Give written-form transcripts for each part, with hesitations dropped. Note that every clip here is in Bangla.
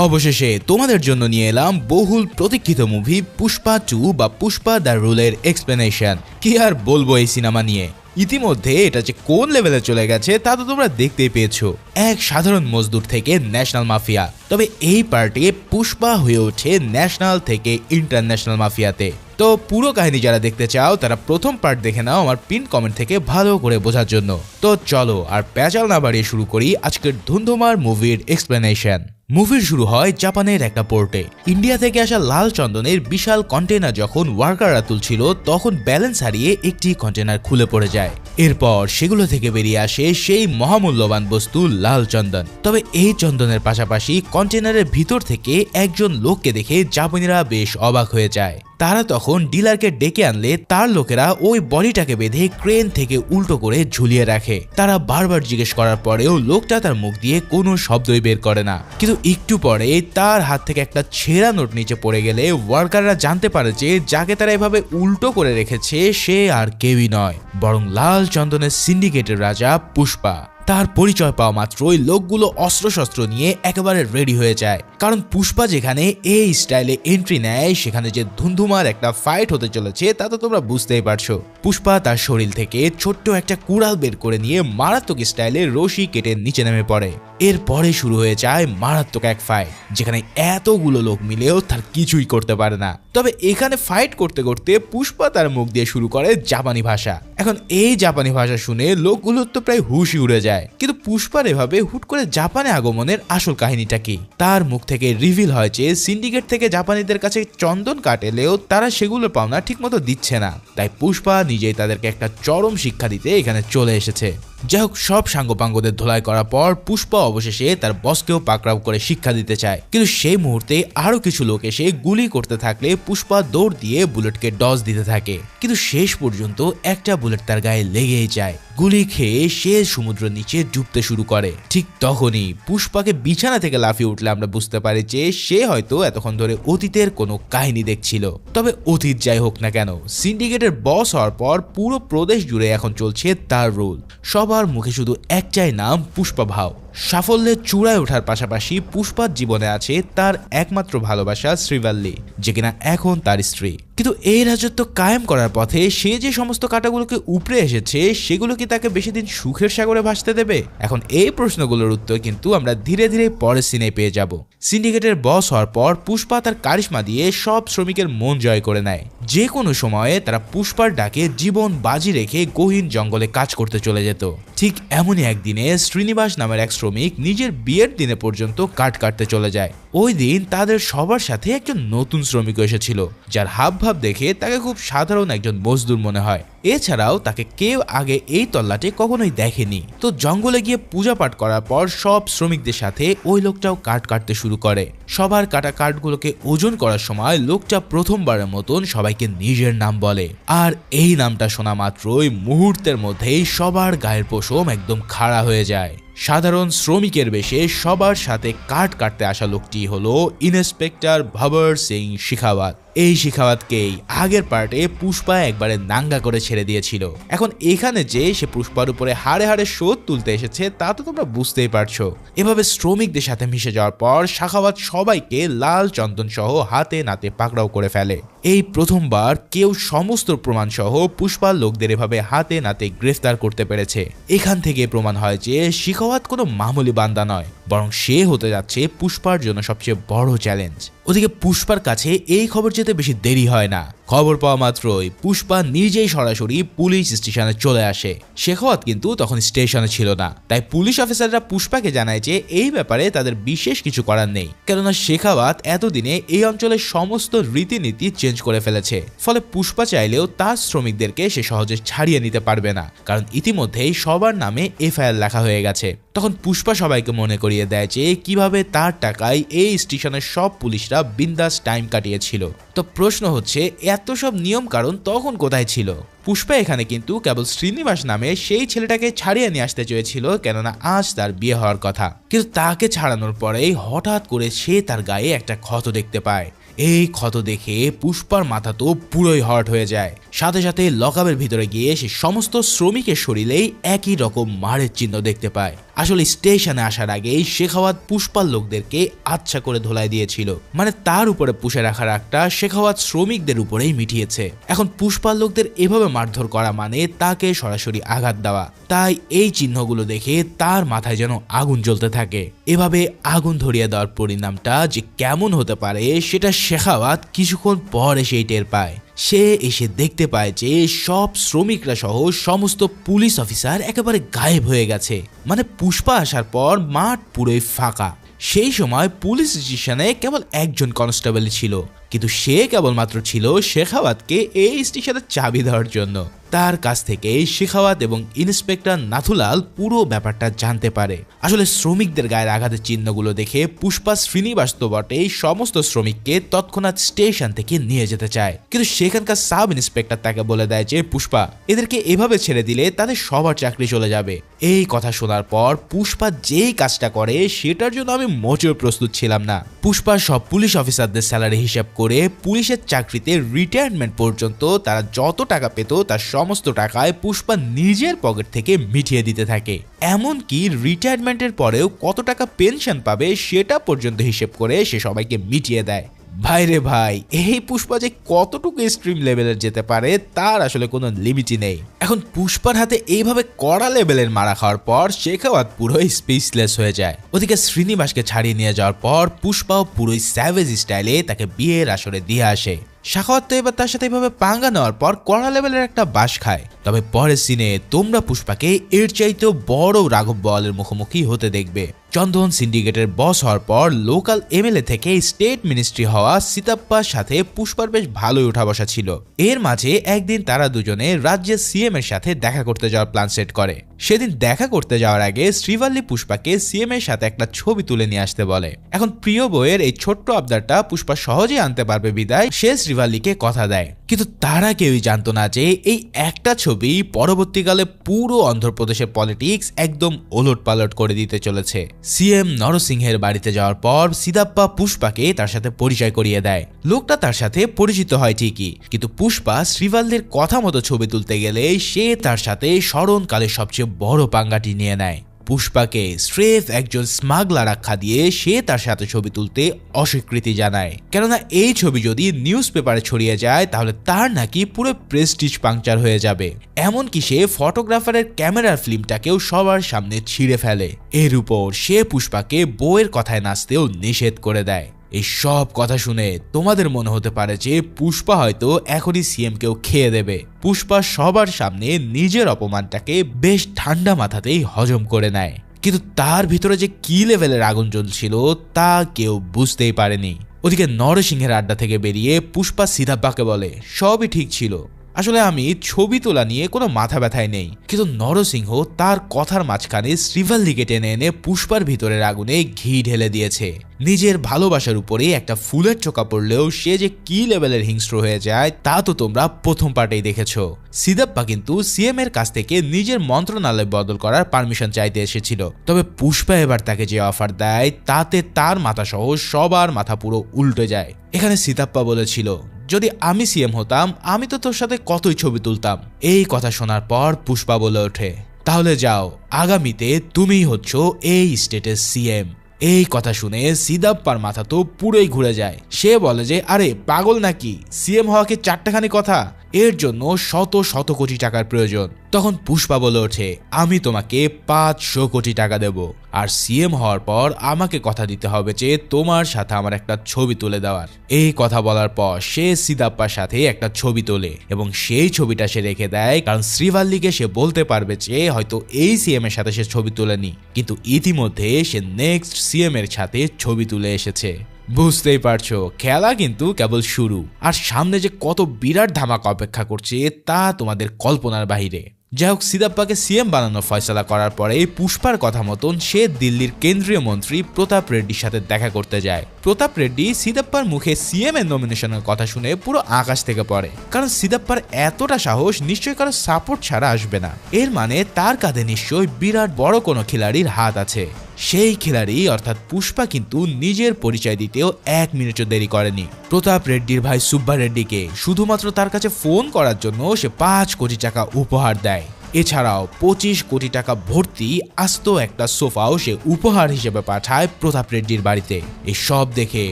অবশেষে তোমাদের জন্য নিয়ে এলাম বহুল প্রতীক্ষিত মুভি পুষ্পা 2 বা পুষ্পা দ্য রুলের এক্সপ্লেনেশন। কি আর বলবো এই সিনেমা নিয়ে, ইতিমধ্যে এটা যে কোন লেভেলে চলে গেছে তা তো তোমরা দেখতেই পেয়েছো। এক সাধারণ মজদুর থেকে ন্যাশনাল মাফিয়া, তবে এই পার্টে পুষ্পা হয়ে ওঠে ন্যাশনাল থেকে ইন্টারন্যাশনাল মাফিয়াতে। তো পুরো কাহিনী যারা দেখতে চাও তারা প্রথম পার্ট দেখে নাও আমার পিন কমেন্ট থেকে ভালো করে বোঝার জন্য। তো চলো আর প্যাচাল না বাড়িয়ে শুরু করি আজকের ধুন্ধুমার মুভির এক্সপ্লেনেশন। মুভির শুরু হয় জাপানের একটা পোর্টে। ইন্ডিয়া থেকে আসা লাল চন্দনের বিশাল কন্টেনার যখন ওয়ার্কাররা তুলছিল তখন ব্যালেন্স হারিয়ে একটি কন্টেনার খুলে পড়ে যায়। এরপর সেগুলো থেকে বেরিয়ে আসে সেই মহামূল্যবান বস্তু লাল চন্দন। তবে এই চন্দনের পাশাপাশি কন্টেনারের ভিতর থেকে একজন লোককে দেখে জাপানিরা বেশ অবাক হয়ে যায়। তারা তখন ডিলারকে ডেকে আনলে তার লোকেরা ওই বডিটাকে বেঁধে ক্রেন থেকে উল্টো করে ঝুলিয়ে রাখে। তারা বারবার জিজ্ঞেস করার পরেও লোকটা তার মুখ দিয়ে কোনো শব্দই বের করে না। কিন্তু একটু পরে তার হাত থেকে একটা ছেঁড়া নোট নিচে পড়ে গেলে ওয়ার্কাররা জানতে পারে যে যাকে তারা এভাবে উল্টো করে রেখেছে সে আর কেউই নয় বরং লাল চন্দনের সিন্ডিকেটের রাজা পুষ্পা। তার পরিচয় পাওয়া মাত্রই লোকগুলো অস্ত্রশস্ত্র নিয়ে একেবারে রেডি হয়ে যায়, কারণ পুষ্পা যেখানে এই স্টাইলে এন্ট্রি নেয় সেখানে যে ধুন্ধুমার একটা ফাইট হতে চলেছে তা তো তোমরা বুঝতেই পারছো। পুষ্পা তার শরীর থেকে ছোট্ট একটা কুড়াল বের করে নিয়ে মারাত্মক স্টাইলে রশি কেটে নিচে নেমে পড়ে। এরপরে শুরু হয়ে যায় মারাত্মক এক ফাইট, যেখানে এতগুলো লোক মিলেও তার কিছুই করতে পারে না। তবে এখানে ফাইট করতে করতে পুষ্পা তার মুখ দিয়ে শুরু করে জাপানি ভাষা। এখন এই জাপানি ভাষা শুনে লোকগুলোর তো প্রায় হুশই উড়ে যায়। কিন্তু পুষ্পার এভাবে হুট করে জাপানে আগমনের আসল কাহিনীটা কি? তার মুখ থেকে রিভিল হয় যে সিন্ডিকেট থেকে জাপানিদের কাছে চন্দন কাঠ এলেও তারা সেগুলো পাওনা ঠিকমতো দিচ্ছে না, তাই পুষ্পা নিজেই তাদেরকে একটা চরম শিক্ষা দিতে এখানে চলে এসেছে। যাই হোক, সব সাঙ্গপাঙ্গদের ধোলাই করার পর পুষ্পা অবশেষে তার বসকেও পাকড়াও করে শিক্ষা দিতে চায়। কিন্তু সেই মুহূর্তে আরো কিছু লোক এসে গুলি করতে থাকলে পুষ্পা দৌড় দিয়ে বুলেটকে ডজ দিতে থাকে। কিন্তু শেষ পর্যন্ত একটা বুলেট তার গায়ে লেগেই যায়। গুলি খেয়ে সে সমুদ্রের নিচে ডুবতে শুরু করে। ঠিক তখনই পুষ্পাকে বিছানা থেকে লাফিয়ে উঠলে আমরা বুঝতে পারি যে সে হয়তো এতক্ষণ ধরে অতীতের কোনো কাহিনী দেখছিল। তবে অতীত যাই হোক না কেন, সিন্ডিকেটের বস হওয়ার পর পুরো প্রদেশ জুড়ে এখন চলছে তার রুল। সবার মুখে শুধু একটাই নাম, পুষ্পা ভাও। সাফল্যের চূড়ায় ওঠার পাশাপাশি পুষ্পার জীবনে আছে তার একমাত্র ভালোবাসা শ্রীভাল্লি, যে কিনা এখন তার স্ত্রী। কিন্তু এই রাজত্ব কায়েম করার পথে সে যে সমস্ত কাঁটাগুলোকে উপড়ে এসেছে সেগুলো কি তাকে বেশি দিন সুখের সাগরে ভাসতে দেবে? এখন এই প্রশ্নগুলোর উত্তর কিন্তু আমরা ধীরে ধীরে পরের সিনে পেয়ে যাব। সিন্ডিকেটের বস হওয়ার পর পুষ্পা তার কারিশমা দিয়ে সব শ্রমিকের মন জয় করে নেয়। যে কোনো সময়ে তারা পুষ্পার ডাকে জীবন বাজি রেখে গহীন জঙ্গলে কাজ করতে চলে যেত। ঠিক এমনই একদিনে শ্রীনিবাস নামের এক শ্রমিক নিজের বিয়ের দিনে পর্যন্ত কাঠ কাটতে চলে যায়। ওই দিন তাদের সবার সাথে একজন নতুন শ্রমিক এসেছিল, যার হাবভাব দেখে তাকে খুব সাধারণ একজন মজদুর মনে হয়। এছাড়াও তাকে কেউ আগে এই তল্লাটে কখনোই দেখেনি। তো জঙ্গলে গিয়ে পূজা পাঠ করার পর সব শ্রমিকদের সাথে ওই লোকটাও কাঠ কাটতে শুরু করে। সবার কাটা কাঠগুলোকে ওজন করার সময় লোকটা প্রথমবারের মতন সবাইকে নিজের নাম বলে। আর এই নামটা শোনা মাত্রই মুহূর্তের মধ্যেই সবার গায়ের পশম একদম খাড়া হয়ে যায়। সাধারণ শ্রমিকের বেশে সবার সাথে কাঠ কাটতে আসা লোকটি হলো ইন্সপেক্টর ভবর সিং শেখাওয়াত। এই শেখাওয়াতকেই আগের পার্টে পুষ্পা একবারে নাঙ্গা করে ছেড়ে দিয়েছিল। এখন এখানে যে সে পুষ্পার উপরে হাড়ে হাড়ে শোধ তুলতে এসেছে তা তো তোমরা বুঝতেই পারছো। এভাবে শ্রমিকদের সাথে মিশে যাওয়ার পর শেখাওয়াত সবাইকে লাল চন্দন সহ হাতে নাতে পাকড়াও করে ফেলে। এই প্রথমবার কেউ সমস্ত প্রমাণ সহ পুষ্পার লোকদের এভাবে হাতে নাতে গ্রেফতার করতে পেরেছে। এখান থেকে প্রমাণ হয় যে শেখাওয়াত কোনো মামুলি বান্দা নয়, বরং সে হতে যাচ্ছে পুষ্পার জন্য সবচেয়ে বড় চ্যালেঞ্জ। ওদিকে পুষ্পার কাছে এই খবর যেতে বেশি দেরি হয় না। খবর পাওয়া মাত্রই পুষ্পা নিজেই সরাসরি পুলিশ স্টেশনে চলে আসে। শেখাওয়াত কিন্তু তখন স্টেশনে ছিল না, তাই পুলিশ অফিসাররা পুষ্পাকে জানায় যে এই ব্যাপারে তাদের বিশেষ কিছু করার নেই, কেননা শেখাওয়াত এতদিনে এই অঞ্চলের সমস্ত রীতিনীতি চেঞ্জ করে ফেলেছে। ফলে পুষ্পা চাইলেও তার শ্রমিকদেরকে সে সহজে ছাড়িয়ে নিতে পারবে না, কারণ ইতিমধ্যেই সবার নামে এফআইআর লেখা হয়ে গেছে। তখন পুষ্পা সবাইকে মনে করিয়ে দেয় যে কিভাবে তার টাকায় এই স্টেশনের সব পুলিশরা বিন্দাস টাইম কাটিয়েছিল। তো প্রশ্ন হচ্ছে, এত সব নিয়ম কারণ তখন কোথায় ছিল? পুষ্পা এখানে কিন্তু কেবল শ্রীনিবাস নামে সেই ছেলেটাকে ছাড়িয়ে নিয়ে আসতে চেয়েছিল, কেননা আজ তার বিয়ে হওয়ার কথা। কিন্তু তাকে ছাড়ানোর পরেই হঠাৎ করে সে তার গায়ে একটা ক্ষত দেখতে পায়। এই ক্ষত দেখে পুষ্পার মাথা তো পুরোই হট হয়ে যায়। সাথে সাথে লকআপের ভিতরে গিয়ে সে সমস্ত শ্রমিকের শরীরেই একই রকম মারের চিহ্ন দেখতে পায়। আসলে স্টেশনে আসার আগেই শেখাওয়াত পুষ্পার লোকদেরকে আচ্ছা করে ধোলাই দিয়েছিল, মানে তার উপরে পুষে রাখার একটা শেখাওয়াত শ্রমিকদের উপরেই মিটিয়েছে। এখন পুষ্পার লোকদের এভাবে মারধর করা মানে তাকে সরাসরি আঘাত দেওয়া, তাই এই চিহ্নগুলো দেখে তার মাথায় যেন আগুন জ্বলতে থাকে। এভাবে আগুন ধরিয়ে দেওয়ার পরিণামটা যে কেমন হতে পারে সেটা শেখাওয়াত কিছুক্ষণ পর এসেই টের পায়। সে এসে দেখতে পায় যে সব শ্রমিকরা সহ সমস্ত পুলিশ অফিসার একেবারে গায়েব হয়ে গেছে, মানে পুষ্পা আসার পর মাঠ পুরোই ফাঁকা। সেই সময় পুলিশ স্টেশনে কেবল একজন কনস্টেবল ছিল, কিন্তু সে কেবলমাত্র ছিল শেখাওয়াতকে এই স্টেশনের চাবি দেওয়ার জন্য। তার কাছ থেকে শেখাওয়াত এবং ইন্সপেক্টর নাথুলাল পুরো ব্যাপারটা জানতে পারে। আসলে শ্রমিকদের গায়ের আঘাতের চিহ্নগুলো দেখে পুষ্পা শ্রীনিবাস তো বটেই সমস্ত শ্রমিককে তৎক্ষণাৎ স্টেশন থেকে নিয়ে যেতে চায়, কিন্তু সেখানকার সাব ইন্সপেক্টর তাকে বলে দেয় যে পুষ্পা, এদেরকে এভাবে ছেড়ে দিলে তাদের সবার চাকরি চলে যাবে। এই কথা শোনার পর পুষ্পা যেই কাজটা করে সেটার জন্য আমি মোটেও প্রস্তুত ছিলাম না। পুষ্পা সব পুলিশ অফিসারদের স্যালারি হিসাব করে পুলিশের চাকরিতে রিটায়ারমেন্ট পর্যন্ত তারা যত টাকা পেত তার সমস্ত টাকায় পুষ্পা নিজের পকেট থেকে মিটিয়ে দিতে থাকে। এমনকি রিটায়ারমেন্টের পরেও কত টাকা পেনশন পাবে সেটা পর্যন্ত হিসেব করে সে সবাইকে মিটিয়ে দেয়। ভাই রে ভাই, এই পুষ্পা যে কতটুকু এক্সট্রিম লেভেলের যেতে পারে তার আসলে কোনো লিমিটই নেই। এখন পুষ্পার হাতে এইভাবে কড়া লেভেলের মারা খাওয়ার পর শেখাওয়াত পুরোই স্পিচলেস হয়ে যায়। ওদিকে শ্রীনিবাসকে ছাড়িয়ে নিয়ে যাওয়ার পর পুষ্পাও পুরোই স্যাভেজ স্টাইলে তাকে বিয়ের আসরে দিয়ে আসে। শেখাওয়াত তো এবার তার সাথে এইভাবে পাঙ্গা নেওয়ার পর কড়া লেভেলের একটা বাস খায়। তবে পরের সিনে তোমরা পুষ্পাকে এর চাইতেও বড় রাঘব বোয়ালের মুখোমুখি হতে দেখবে। চন্দন সিন্ডিকেটের বস হওয়ার পর লোকাল এমএলএ থেকে স্টেট মিনিস্ট্রি হওয়া সীতাপ্পার সাথে পুষ্পার বেশ ভালোই উঠা বসা ছিল। এর মাঝে একদিন তারা দুজনে রাজ্যের সিএম এর সাথে দেখা করতে যাওয়ার প্ল্যান সেট করে। সেদিন দেখা করতে যাওয়ার আগে শ্রীভাল্লি পুষ্পাকে সিএম এর সাথে একটা ছবি তুলে নিয়ে আসতে বলে। এখন প্রিয় বইয়ের এই ছোট্ট আবদারটা পুষ্পা সহজেই আনতে পারবে বিদায় সে শ্রীভাল্লিকে কথা দেয়, কিন্তু তারা কেউই জানতো না যে এই একটা ছবি পরবর্তীকালে পুরো অন্ধ্রপ্রদেশের পলিটিক্স একদম ওলট পালট করে দিতে চলেছে। সিএম নরসিংহের বাড়িতে যাওয়ার পর সিদাপ্পা পুষ্পাকে তার সাথে পরিচয় করিয়ে দেয়। লোকটা তার সাথে পরিচিত হয় ঠিকই, কিন্তু পুষ্পা শ্রীভাল্লির কথা মতো ছবি তুলতে গেলে সে তার সাথে স্মরণকালের সবচেয়ে বড় পাঙ্গাটি নিয়ে নেয়। পুষ্পাকে স্রেফ একজন স্মাগলার আখ্যা দিয়ে সে তার সাথে ছবি তুলতে অস্বীকৃতি জানায়, কেননা এই ছবি যদি নিউজ পেপারে ছড়িয়ে যায় তাহলে তার নাকি পুরো প্রেস্টিজ পাংচার হয়ে যাবে। এমনকি সে ফটোগ্রাফারের ক্যামেরার ফিল্মটাকেও সবার সামনে ছিঁড়ে ফেলে। এর উপর সে পুষ্পাকে বউয়ের কথায় নাচতেও নিষেধ করে দেয়। এই সব কথা শুনে তোমাদের মনে হতে পারে যে পুষ্পা হয়তো এখনই সিএম কেও খেয়ে দেবে। পুষ্পা সবার সামনে নিজের অপমানটাকে বেশ ঠান্ডা মাথাতেই হজম করে নেয়, কিন্তু তার ভিতরে যে কি লেভেলের আগুন জ্বলছিল তা কেউ বুঝতেই পারেনি। ওদিকে নরসিংহের আড্ডা থেকে বেরিয়ে পুষ্পা সিদাপ্পাকে বলে, সবই ঠিক ছিল, আসলে আমি ছবি তোলা নিয়ে কোনো মাথা ব্যথায় নেই। কিন্তু নরসিংহ তার কথার মাঝখানে শ্রীভাল্লিকে টেনে এনে পুষ্পার ভিতরের আগুনে ঘি ঢেলে দিয়েছে। নিজের ভালোবাসার উপরে একটা ফুলের চোকা পড়লেও সে যে কি লেভেলের হিংস্র হয়ে যায় তা তো তোমরা প্রথম পার্টেই দেখেছো। সিদাপ্পা কিন্তু সিএম এর কাছ থেকে নিজের মন্ত্রণালয় বদল করার পারমিশন চাইতে এসেছিল, তবে পুষ্পা এবার তাকে যে অফার দেয় তাতে তার মাথা সহ সবার মাথা পুরো উল্টে যায়। এখানে সিদাপ্পা বলেছিল, যদি আমি সিএম হতাম আমি তো তোর সাথে কতই ছবি তুলতাম। এই কথা শোনার পর পুষ্পা বলে ওঠে, তাহলে যাও, আগামীতে তুমিই হচ্ছ এই স্টেটের সিএম। এই কথা শুনে সিদাপ্পার মাথা তো পুরোই ঘুরে যায়। সে বলে যে আরে পাগল নাকি, সিএম হওয়াকে চারটাখানি কথা, এর জন্য শত শত কোটি টাকার প্রয়োজন। তখন পুষ্পা বলে ওঠে, আমি তোমাকে 500 কোটি টাকা দেব, আর সিএম হওয়ার পর আমাকে কথা দিতে হবে যে তোমার সাথে আমার একটা ছবি তুলে দেওয়ার। এই কথা বলার পর সে সিদাপ্পার সাথে একটা ছবি তোলে এবং সেই ছবিটা সে রেখে দেয়, কারণ শ্রীভাল্লিকে সে বলতে পারবে যে হয়তো এই সিএম এর সাথে সে ছবি তোলেনি, কিন্তু ইতিমধ্যে সে নেক্সট সিএম এর সাথে ছবি তুলে এসেছে। বুঝতেই পারছো খেলা কিন্তু কেবল শুরু, আর সামনে যে কত বিরাট ধামাকা অপেক্ষা করছে তা তোমাদের কল্পনার বাহিরে। যাই হোক, সিদাপ্পাকে সিএম বানানোর ফয়সালা করার পরে পুষ্পার কথা মতন সে দিল্লির কেন্দ্রীয় মন্ত্রী প্রতাপ রেড্ডির সাথে দেখা করতে যায়। প্রতাপ রেড্ডি সিদাপ্পার মুখে সিএম এর নমিনেশনের কথা শুনে পুরো আকাশ থেকে পড়ে, কারণ সিদাপ্পার এতটা সাহস নিশ্চয়ই কারো সাপোর্ট ছাড়া আসবে না। এর মানে তার কাঁধে নিশ্চয়ই বিরাট বড় কোনো খিলাড়ির হাত আছে। সেই খিলাড়ি অর্থাৎ পুষ্পা কিন্তু নিজের পরিচয় দিতেও 1 মিনিটও দেরি করেনি। প্রতাপ রেড্ডির ভাই সুব্বা রেড্ডিকে শুধুমাত্র তার কাছে ফোন করার জন্য সে 5 কোটি টাকা উপহার দেয়। এছাড়াও 25 কোটি টাকা ভর্তি আস্ত একটা সোফাও সে উপহার হিসেবে পাঠায় প্রতাপ রেড্ডির বাড়িতে। এই সব দেখে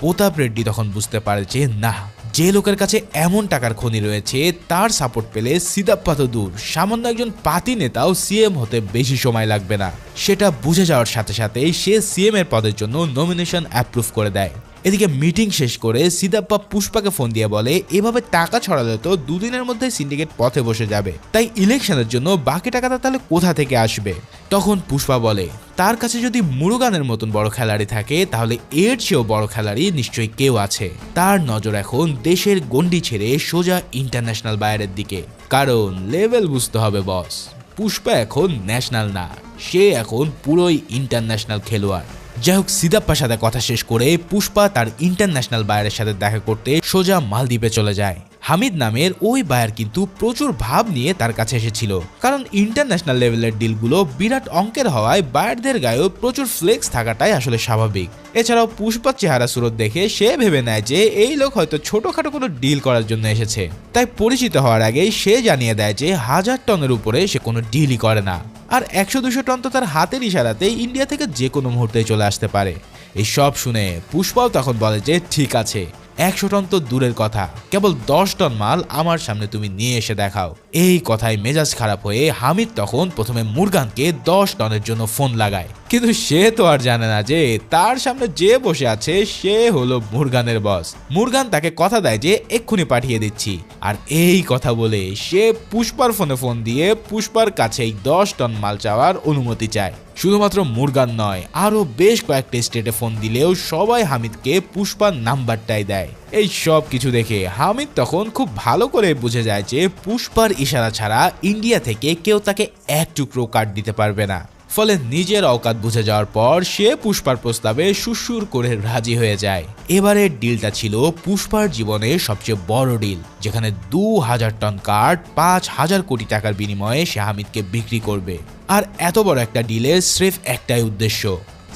প্রতাপ রেড্ডি তখন বুঝতে পারে যে না, যে লোকের কাছে এমন টাকার খনি রয়েছে তার সাপোর্ট পেলে সিদাপ্পা তো দূর, সামান্য একজন পাতি নেতাও সিএম হতে বেশি সময় লাগবে না। সেটা বুঝে যাওয়ার সাথে সাথেই সে সিএম এর পদের জন্য নমিনেশন অ্যাপ্রুভ করে দেয়। এদিকে মিটিং শেষ করে সিদাপ্পা পুষ্পাকে ফোন দিয়ে বলে এভাবে টাকা ছড়ালে তো দুদিনের মধ্যে সিন্ডিকেট পথে বসে যাবে, তাই ইলেকশনের জন্য বাকি টাকাটা তাহলে কোথা থেকে আসবে। তখন পুষ্পা বলে তার কাছে যদি মুরুগানের মতন বড় খেলাড়ি থাকে তাহলে এর চেয়েও বড় খেলাড়ি নিশ্চয়ই কেউ আছে। তার নজর এখন দেশের গন্ডি ছেড়ে সোজা ইন্টারন্যাশনাল বায়ারের দিকে, কারণ লেভেল বুঝতে হবে বস। পুষ্পা এখন ন্যাশনাল না, সে এখন পুরোই ইন্টারন্যাশনাল খেলোয়াড়। যাই হোক, সিদাপ্পার সাথে কথা শেষ করে পুষ্পা তার ইন্টারন্যাশনাল বায়ারের সাথে দেখা করতে সোজা মালদ্বীপে চলে যায়। হামিদ নামের ওই বায়ার কিন্তু প্রচুর ভাব নিয়ে তার কাছে এসেছিল, কারণ ইন্টারন্যাশনাল লেভেলের ডিলগুলো বিরাট অঙ্কের হওয়ায় বায়ারদের গায়েও প্রচুর ফ্লেক্স থাকাটাই আসলে স্বাভাবিক। এছাড়াও পুষ্পার চেহারা সুরত দেখে সে ভেবে নেয় যে এই লোক হয়তো ছোটখাটো কোনো ডিল করার জন্য এসেছে, তাই পরিচিত হওয়ার আগেই সে জানিয়ে দেয় যে 1000 টনের উপরে সে কোনো ডিলই করে না, আর 100-200 টন তো তার হাতের ইশারাতে ইন্ডিয়া থেকে যে কোনো মুহূর্তে চলে আসতে পারে। এই সব শুনে পুষ্পাও তখন বলে যে ঠিক আছে, 100 টন তো দূরের কথা, কেবল 10 টন মাল আমার সামনে তুমি নিয়ে এসে দেখাও। এই কথায় মেজাজ খারাপ হয়ে হামিদ তখন প্রথমে মুরগানকে 10 টনের জন্য ফোন লাগায়, কিন্তু সে তো আর জানে না যে তার সামনে যে বসে আছে সে হলো মুরগানের বস। মুরগান তাকে কথা দেয় যে এক্ষুনি পাঠিয়ে দিচ্ছি, আর এই কথা বলে সে পুষ্পার ফোনে ফোন দিয়ে পুষ্পার কাছেই 10 টন মাল চাওয়ার অনুমতি চায়। শুধুমাত্র মুরগান নয়, আরো বেশ কয়েকটা স্টেটে ফোন দিলেও সবাই হামিদকে পুষ্পার নাম্বারটাই দেয়। এই সব কিছু দেখে হামিদ তখন খুব ভালো করে বুঝে যায় যে পুষ্পার ইশারা ছাড়া ইন্ডিয়া থেকে কেউ তাকে এক টুকরো কাট দিতে পারবে না। ফলে নিজের অকাত বুঝে যাওয়ার পর সে পুষ্পার প্রস্তাবে সুসুর করে রাজি হয়ে যায়। এবারের ডিলটা ছিল পুষ্পার জীবনের সবচেয়ে বড় ডিল, যেখানে 2000 টন কাঠ 5000 কোটি টাকার বিনিময়ে সে হামিদকে বিক্রি করবে। আর এত বড় একটা ডিলের স্রেফ একটাই উদ্দেশ্য,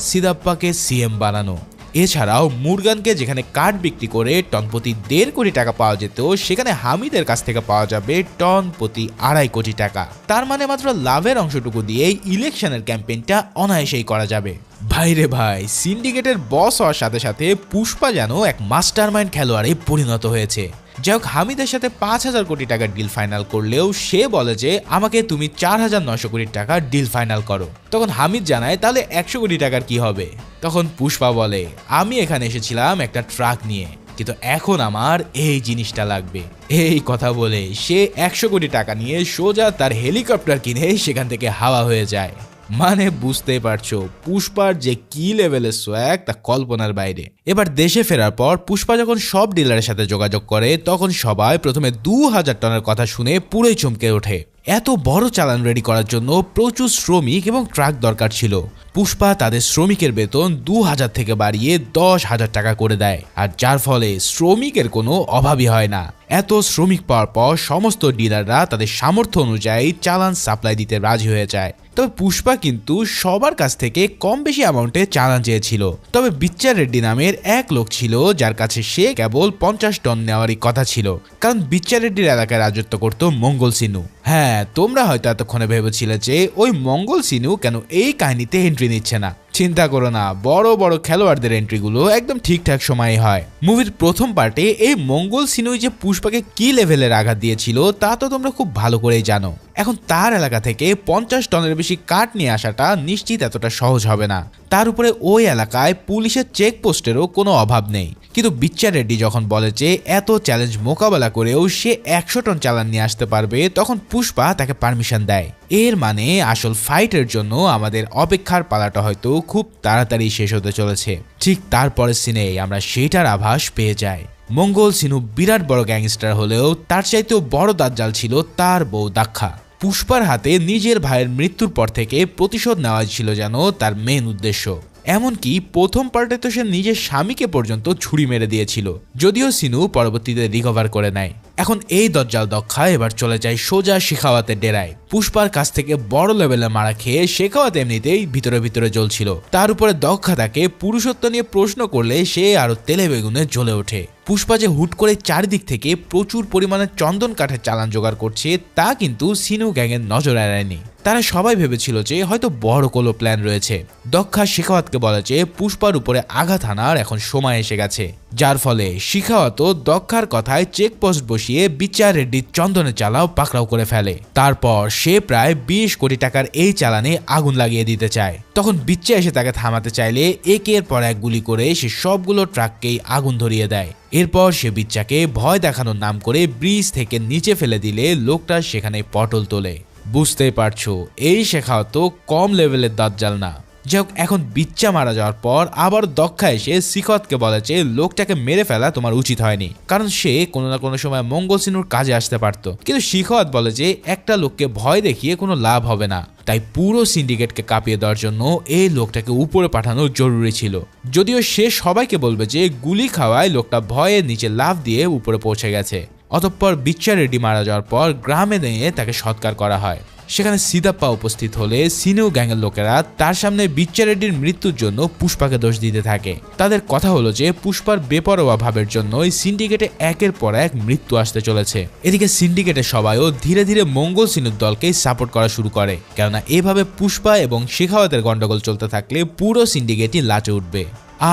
সিদাপ্পাকে সিএম বানানো। এছাড়াও মুরগানকে যেখানে কাঠ বিক্রি করে টন প্রতি 1.5 কোটি টাকা পাওয়া যেত, সেখানে হামিদের কাছ থেকে পাওয়া যাবে টন প্রতি 2.5 কোটি টাকা। তার মানে মাত্র লাভের অংশটুকু দিয়ে ইলেকশনের ক্যাম্পেইনটা অনায়াসেই করা যাবে। ভাইরে ভাই, সিন্ডিকেটের বস হওয়ার সাথে সাথে পুষ্পা যেন এক মাস্টারমাইন্ড খেলোয়াড়ে পরিণত হয়েছে। যাই হোক, হামিদের সাথে 5000 কোটি টাকার ডিল ফাইনাল করলেও সে বলে যে আমাকে তুমি 4900 কোটি টাকার ডিল ফাইনাল করো। তখন হামিদ জানায় তাহলে 100 কোটি টাকার কি হবে? তখন পুষ্পা বলে আমি এখানে এসেছিলাম একটা ট্রাক নিয়ে, কিন্তু এখন আমার এই জিনিসটা লাগবে। এই কথা বলে সে 100 কোটি টাকা নিয়ে সোজা তার হেলিকপ্টার কিনে সেখান থেকে হাওয়া হয়ে যায়। মানে বুঝতেই পারছো পুষ্পার যে কি লেভেলের সোয়াগ তা কল্পনার বাইরে। এবার দেশে ফেরার পর পুষ্পা যখন সব ডিলারের সাথে যোগাযোগ করে তখন সবাই প্রথমে 2000 টনের কথা শুনে পুরোই চমকে ওঠে। এত বড় চালান রেডি করার জন্য প্রচুর শ্রমিক এবং ট্রাক দরকার ছিল। পুষ্পা তাদের শ্রমিকের বেতন 2000 থেকে বাড়িয়ে 10,000 টাকা করে দেয়, আর যার ফলে শ্রমিকের কোনো অভাবই হয় না। এত শ্রমিক পাওয়ার পর সমস্ত ডিলাররা তাদের সামর্থ্য অনুযায়ী চালান সাপ্লাই দিতে রাজি হয়ে যায়। তবে পুষ্পা কিন্তু সবার কাছ থেকে কম বেশি অ্যামাউন্টে চালান চেয়েছিল। তবে বিচ্চা রেড্ডি নামের এক লোক ছিল যার কাছে সে কেবল 50 টন নেওয়ারই কথা ছিল, কারণ বিচ্চা রেড্ডির এলাকায় রাজত্ব করত মঙ্গল সিনু। হ্যাঁ, তোমরা হয়তো এতক্ষণে ভেবেছিলে যে ওই মঙ্গল সিনু কেন এই কাহিনীতে এন্ট্রি নিচ্ছে না। চিন্তা করো না, বড় বড় খেলোয়াড়দের এন্ট্রিগুলো একদম ঠিকঠাক সময়ে হয়। মুভির প্রথম পার্টে এই মঙ্গল সিনুই যে পুষ্পাকে কি লেভেলের আঘাত দিয়েছিল তা তো তোমরা খুব ভালো করেই জানো। এখন তার এলাকা থেকে 50 টনের বেশি কাঠ নিয়ে আসাটা নিশ্চিত এতটা সহজ হবে না। তার উপরে ওই এলাকায় পুলিশের চেকপোস্টেরও কোনো অভাব নেই। কিন্তু বিচ্চা রেড্ডি যখন বলে যে এত চ্যালেঞ্জ মোকাবেলা করেও সে 100 টন চালান নিয়ে আসতে পারবে, তখন পুষ্পা তাকে পারমিশন দেয়। এর মানে আসল ফাইটের জন্য আমাদের অপেক্ষার পালাটা হয়তো খুব তাড়াতাড়ি শেষ হতে চলেছে। ঠিক তারপরের সিনে আমরা সেটার আভাস পেয়ে যাই। মঙ্গল সিনু বিরাট বড় গ্যাংস্টার হলেও তার চাইতেও বড় দাজ্জাল ছিল তার বউ দাক্ষা। পুষ্পার হাতে নিজের ভাইয়ের মৃত্যুর পর থেকে প্রতিশোধ নেওয়া ছিল যেন তার মেন উদ্দেশ্য। এমনকি প্রথম পার্টে তো সে নিজের স্বামীকে পর্যন্ত ছুরি মেরে দিয়েছিল, যদিও সিনু পরবর্তীতে রিকভার করে নেয়। এখন এই দজ্জাল দক্ষা এবার চলে যায় সোজা শেখাওয়াতের ডেরায়। পুষ্পার কাছ থেকে বড় লেভেলে মারা খেয়ে শেখাওয়াত এমনিতেই ভিতরে ভিতরে জ্বলছিল, তার উপরে দক্ষা তাকে পুরুষত্ব নিয়ে প্রশ্ন করলে সে আরো তেলে বেগুনে জ্বলে ওঠে। পুষ্পা যে হুট করে চারিদিক থেকে প্রচুর পরিমাণে চন্দন কাঠের চালান জোগাড় করছে তা কিন্তু সিনু গ্যাংয়ের নজর এড়ায়নি। তারা সবাই ভেবেছিল যে হয়তো বড় কোনো প্ল্যান রয়েছে। দক্ষা শেখাওয়াতকে বলে যে পুষ্পার উপরে আঘাত হানার এখন সময় এসে গেছে, যার ফলে শেখাওয়াতও দক্ষার কথায় চেকপোস্ট বসিয়ে বিচ্চা রেড্ডির চন্দনের চালাও পাকড়াও করে ফেলে। তারপর সে প্রায় 20 কোটি টাকার এই চালানে আগুন লাগিয়ে দিতে চায়। তখন বিচ্চা এসে তাকে থামাতে চাইলে একের পর এক গুলি করে সে সবগুলো ট্রাককেই আগুন ধরিয়ে দেয়। এরপর সে বিচ্চাকে ভয় দেখানোর নাম করে ব্রিজ থেকে নিচে ফেলে দিলে লোকটা সেখানে পটল তোলে। বুঝতেই পারছো এই শেখাওয়াত তো কম লেভেলের দাজ্জাল না। যাই হোক, এখন বিচ্চা মারা যাওয়ার পর আবার দক্ষা এসে শিখাওয়াতকে বলে যে লোকটাকে মেরে ফেলা তোমার উচিত হয়নি, কারণ সে কোনো না কোনো সময় মঙ্গল সিনুর কাজে আসতে পারত। কিন্তু শিখাওয়াত বলে যে একটা লোককে ভয় দেখিয়ে কোনো লাভ হবে না, তাই পুরো সিন্ডিকেটকে কাঁপিয়ে দেওয়ার জন্য এই লোকটাকে উপরে পাঠানো জরুরি ছিল। যদিও সে সবাইকে বলবে যে গুলি খাওয়ায় লোকটা ভয়ে নিচে লাফ দিয়ে উপরে পৌঁছে গেছে। অতঃপর বিচ্চা রেড্ডি মারা যাওয়ার পর গ্রামে নিয়ে তাকে সৎকার করা হয়। সেখানে সিদাপ্পা উপস্থিত হলে সিনু গ্যাংয়ের লোকেরা তার সামনে বিচ্চা রেড্ডির মৃত্যুর জন্য পুষ্পাকে দোষ দিতে থাকে। তাদের কথা হলো যে পুষ্পার বেপরোয়া ভাবের জন্যই সিন্ডিকেটে একের পর এক মৃত্যু আসতে চলেছে। এদিকে সিন্ডিকেটের সবাইও ধীরে ধীরে মঙ্গল সিনুর দলকে সাপোর্ট করা শুরু করে, কেননা এভাবে পুষ্পা এবং শেখাওয়াতের গন্ডগোল চলতে থাকলে পুরো সিন্ডিকেটই লাচে উঠবে।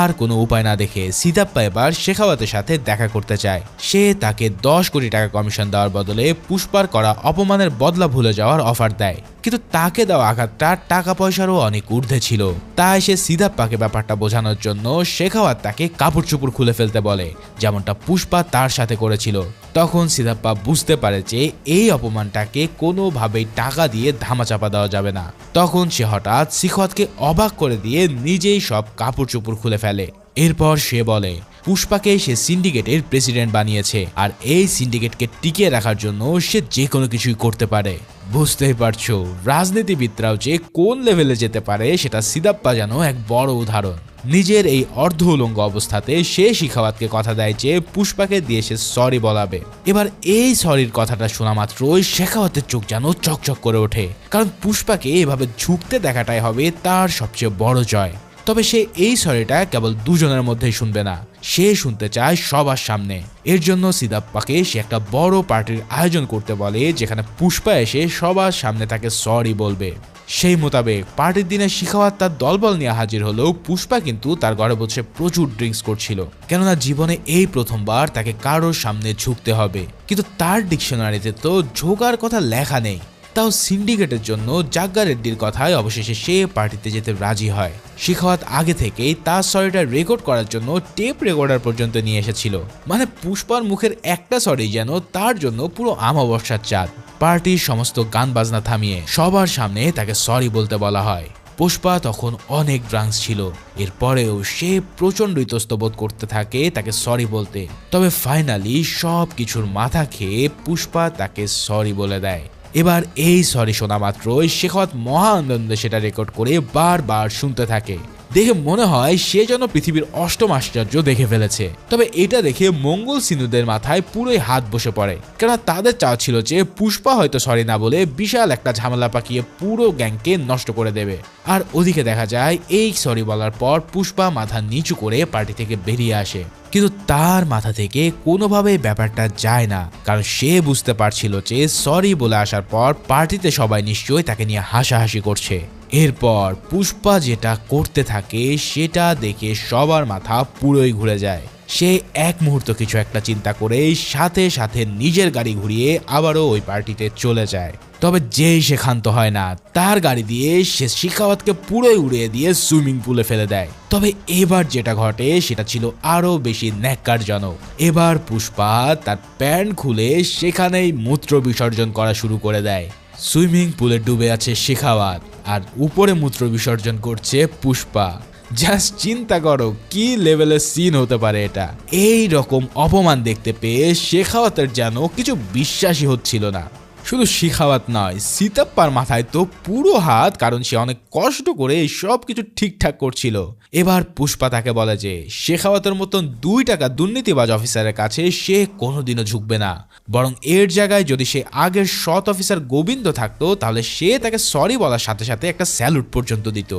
আর কোনো উপায় না দেখে সিদাপ্পা এবার শেখাওয়াতের সাথে দেখা করতে চায়। সে তাকে 10 কোটি টাকা কমিশন দেওয়ার বদলে পুষ্পার করা অপমানের বদলা ভুলে যাওয়ার অফার দেয়। কিন্তু তাকে দেওয়া আঘাতটা টাকা পয়সারও অনেক ঊর্ধ্বে ছিল। তাই সে সিদাপ্পাকে ব্যাপারটা বোঝানোর জন্য শেখাওয়াত তাকে কাপড় চোপড় খুলে ফেলতে বলে, যেমনটা পুষ্পা তার সাথে করেছিল। তখন সিদাপ্পা বুঝতে পারে যে এই অপমানটাকে কোনোভাবেই টাকা দিয়ে ধামাচাপা দেওয়া যাবে না। তখন সে হঠাৎ শিখাওয়াতকে অবাক করে দিয়ে নিজেই সব কাপড় চোপড় খুলে ফেলে। এরপর সে বলে পুষ্পাকে সে সিন্ডিকেটের প্রেসিডেন্ট বানিয়েছে, আর এই সিন্ডিকেটকে টিকিয়ে রাখার জন্য সে যে কোনো কিছুই করতে পারে। বুঝতেই পারছো রাজনীতিবিদরাও যে কোন লেভেলে যেতে পারে সেটা সিদাপ্পা যেন এক বড় উদাহরণ। নিজের এই অর্ধ উলঙ্গ অবস্থাতে সে শিখাওয়াতকে কথা দেয় যে পুষ্পাকে দিয়ে সে সরি বলাবে। এবার এই সরির কথাটা শোনা মাত্রই শেখাওয়াতের চোখ যেন চকচক করে ওঠে, কারণ পুষ্পাকে এভাবে ঝুঁকতে দেখাটাই হবে তার সবচেয়ে বড় জয়। তবে সে এই সরিটা কেবল দুজনের মধ্যেই শুনবে না, সে শুনতে চায় সবার সামনে। এর জন্য সিদাপ্পাকে সে একটা বড় পার্টির আয়োজন করতে বলে, যেখানে পুষ্পা এসে সবার সামনে তাকে সরি বলবে। সেই মোতাবেক পার্টির দিনে শিখাওয়াত তার দলবল নিয়ে হাজির হলেও পুষ্পা কিন্তু তার ঘরে বসে প্রচুর ড্রিঙ্কস করছিল, কেননা জীবনে এই প্রথমবার তাকে কারোর সামনে ঝুঁকতে হবে। কিন্তু তার ডিকশনারিতে তো ঝোঁকার কথা লেখা নেই। তাও সিন্ডিকেটের জন্য জাগ্গা রেড্ডির কথায় অবশেষে সে পার্টিতে যেতে রাজি হয়। শিখাওয়াত আগে থেকেই তার সরিটা রেকর্ড করার জন্য টেপ রেকর্ডার পর্যন্ত নিয়ে এসেছিল। মানে পুষ্পার মুখের একটা সরি যেন তার জন্য পুরো আমাবস্যার চাঁদ। পার্টির সমস্ত গান বাজনা থামিয়ে সবার সামনে তাকে সরি বলতে বলা হয়। পুষ্পা তখন অনেক ড্রাঙ্কস ছিল, এরপরেও সে প্রচন্ড ইতস্তবোধ করতে থাকে তাকে সরি বলতে। তবে ফাইনালি সব কিছুর মাথা খেয়ে পুষ্পা তাকে সরি বলে দেয়। এবার এই সরি শোনা মাত্রই শেখাওয়াত মহা আনন্দে সেটা রেকর্ড করে বারবার শুনতে থাকে। দেখে মনে হয় সে যেন পৃথিবীর অষ্টম আশ্চর্য দেখে ফেলেছে। তবে এটা দেখে মঙ্গল সিনুদের মাথায় পুরোই হাত বসে পড়ে, কেননা তাদের চাওয়া ছিল যে পুষ্পা হয়তো সরি না বলে বিশাল একটা ঝামেলা পাকিয়ে পুরো গ্যাংকে নষ্ট করে দেবে। আর ওদিকে দেখা যায় এই সরি বলার পর পুষ্পা মাথা নিচু করে পার্টি থেকে বেরিয়ে আসে। কিন্তু তার মাথা থেকে কোনোভাবে ব্যাপারটা যায় না, কারণ সে বুঝতে পারছিল যে সরি বলে আসার পর পার্টিতে সবাই নিশ্চয়ই তাকে নিয়ে হাসাহাসি করছে। এরপর পুষ্পা যেটা করতে থাকে সেটা দেখে সবার মাথা পুরোই ঘুরে যায়। সে এক মুহূর্ত কিছু একটা চিন্তা করে সাথে সাথে নিজের গাড়ি ঘুরিয়ে আবারও ওই পার্টিতে চলে যায়। তবে যেই সে ক্ষান্ত হয় না, তার গাড়ি দিয়ে সে শিখাওয়াতকে পুরোই উড়িয়ে দিয়ে সুইমিং পুলে ফেলে দেয়। তবে এবার যেটা ঘটে সেটা ছিল আরো বেশি ন্যাক্কারজনক। এবার পুষ্পা তার প্যান্ট খুলে সেখানেই মূত্র বিসর্জন করা শুরু করে দেয়। সুইমিং পুলে ডুবে আছে শেখাওয়াত, আর উপরে মূত্র বিসর্জন করছে পুষ্পা। জাস্ট চিন্তা করো কি লেভেলের সিন হতে পারে এটা। এই রকম অপমান দেখতে পেয়ে শেখাওয়াতের যেন কিছু বিশ্বাসই হচ্ছিল না। শুধু শিখাওয়াত নয়, সিতাপ্পার মাথায় তো পুরো হাত, কারণ সে অনেক কষ্ট করে এই সব কিছু ঠিকঠাক করছিল। এবার পুষ্পা তাকে বলে যে শেখাওয়াতের মতন 2 টাকা দুর্নীতিবাজ অফিসারের কাছে সে কোনোদিনও ঝুঁকবে না, বরং এর জায়গায় যদি সে আগের সৎ অফিসার গোবিন্দ থাকতো তাহলে সে তাকে সরি বলার সাথে সাথে একটা স্যালুট পর্যন্ত দিত।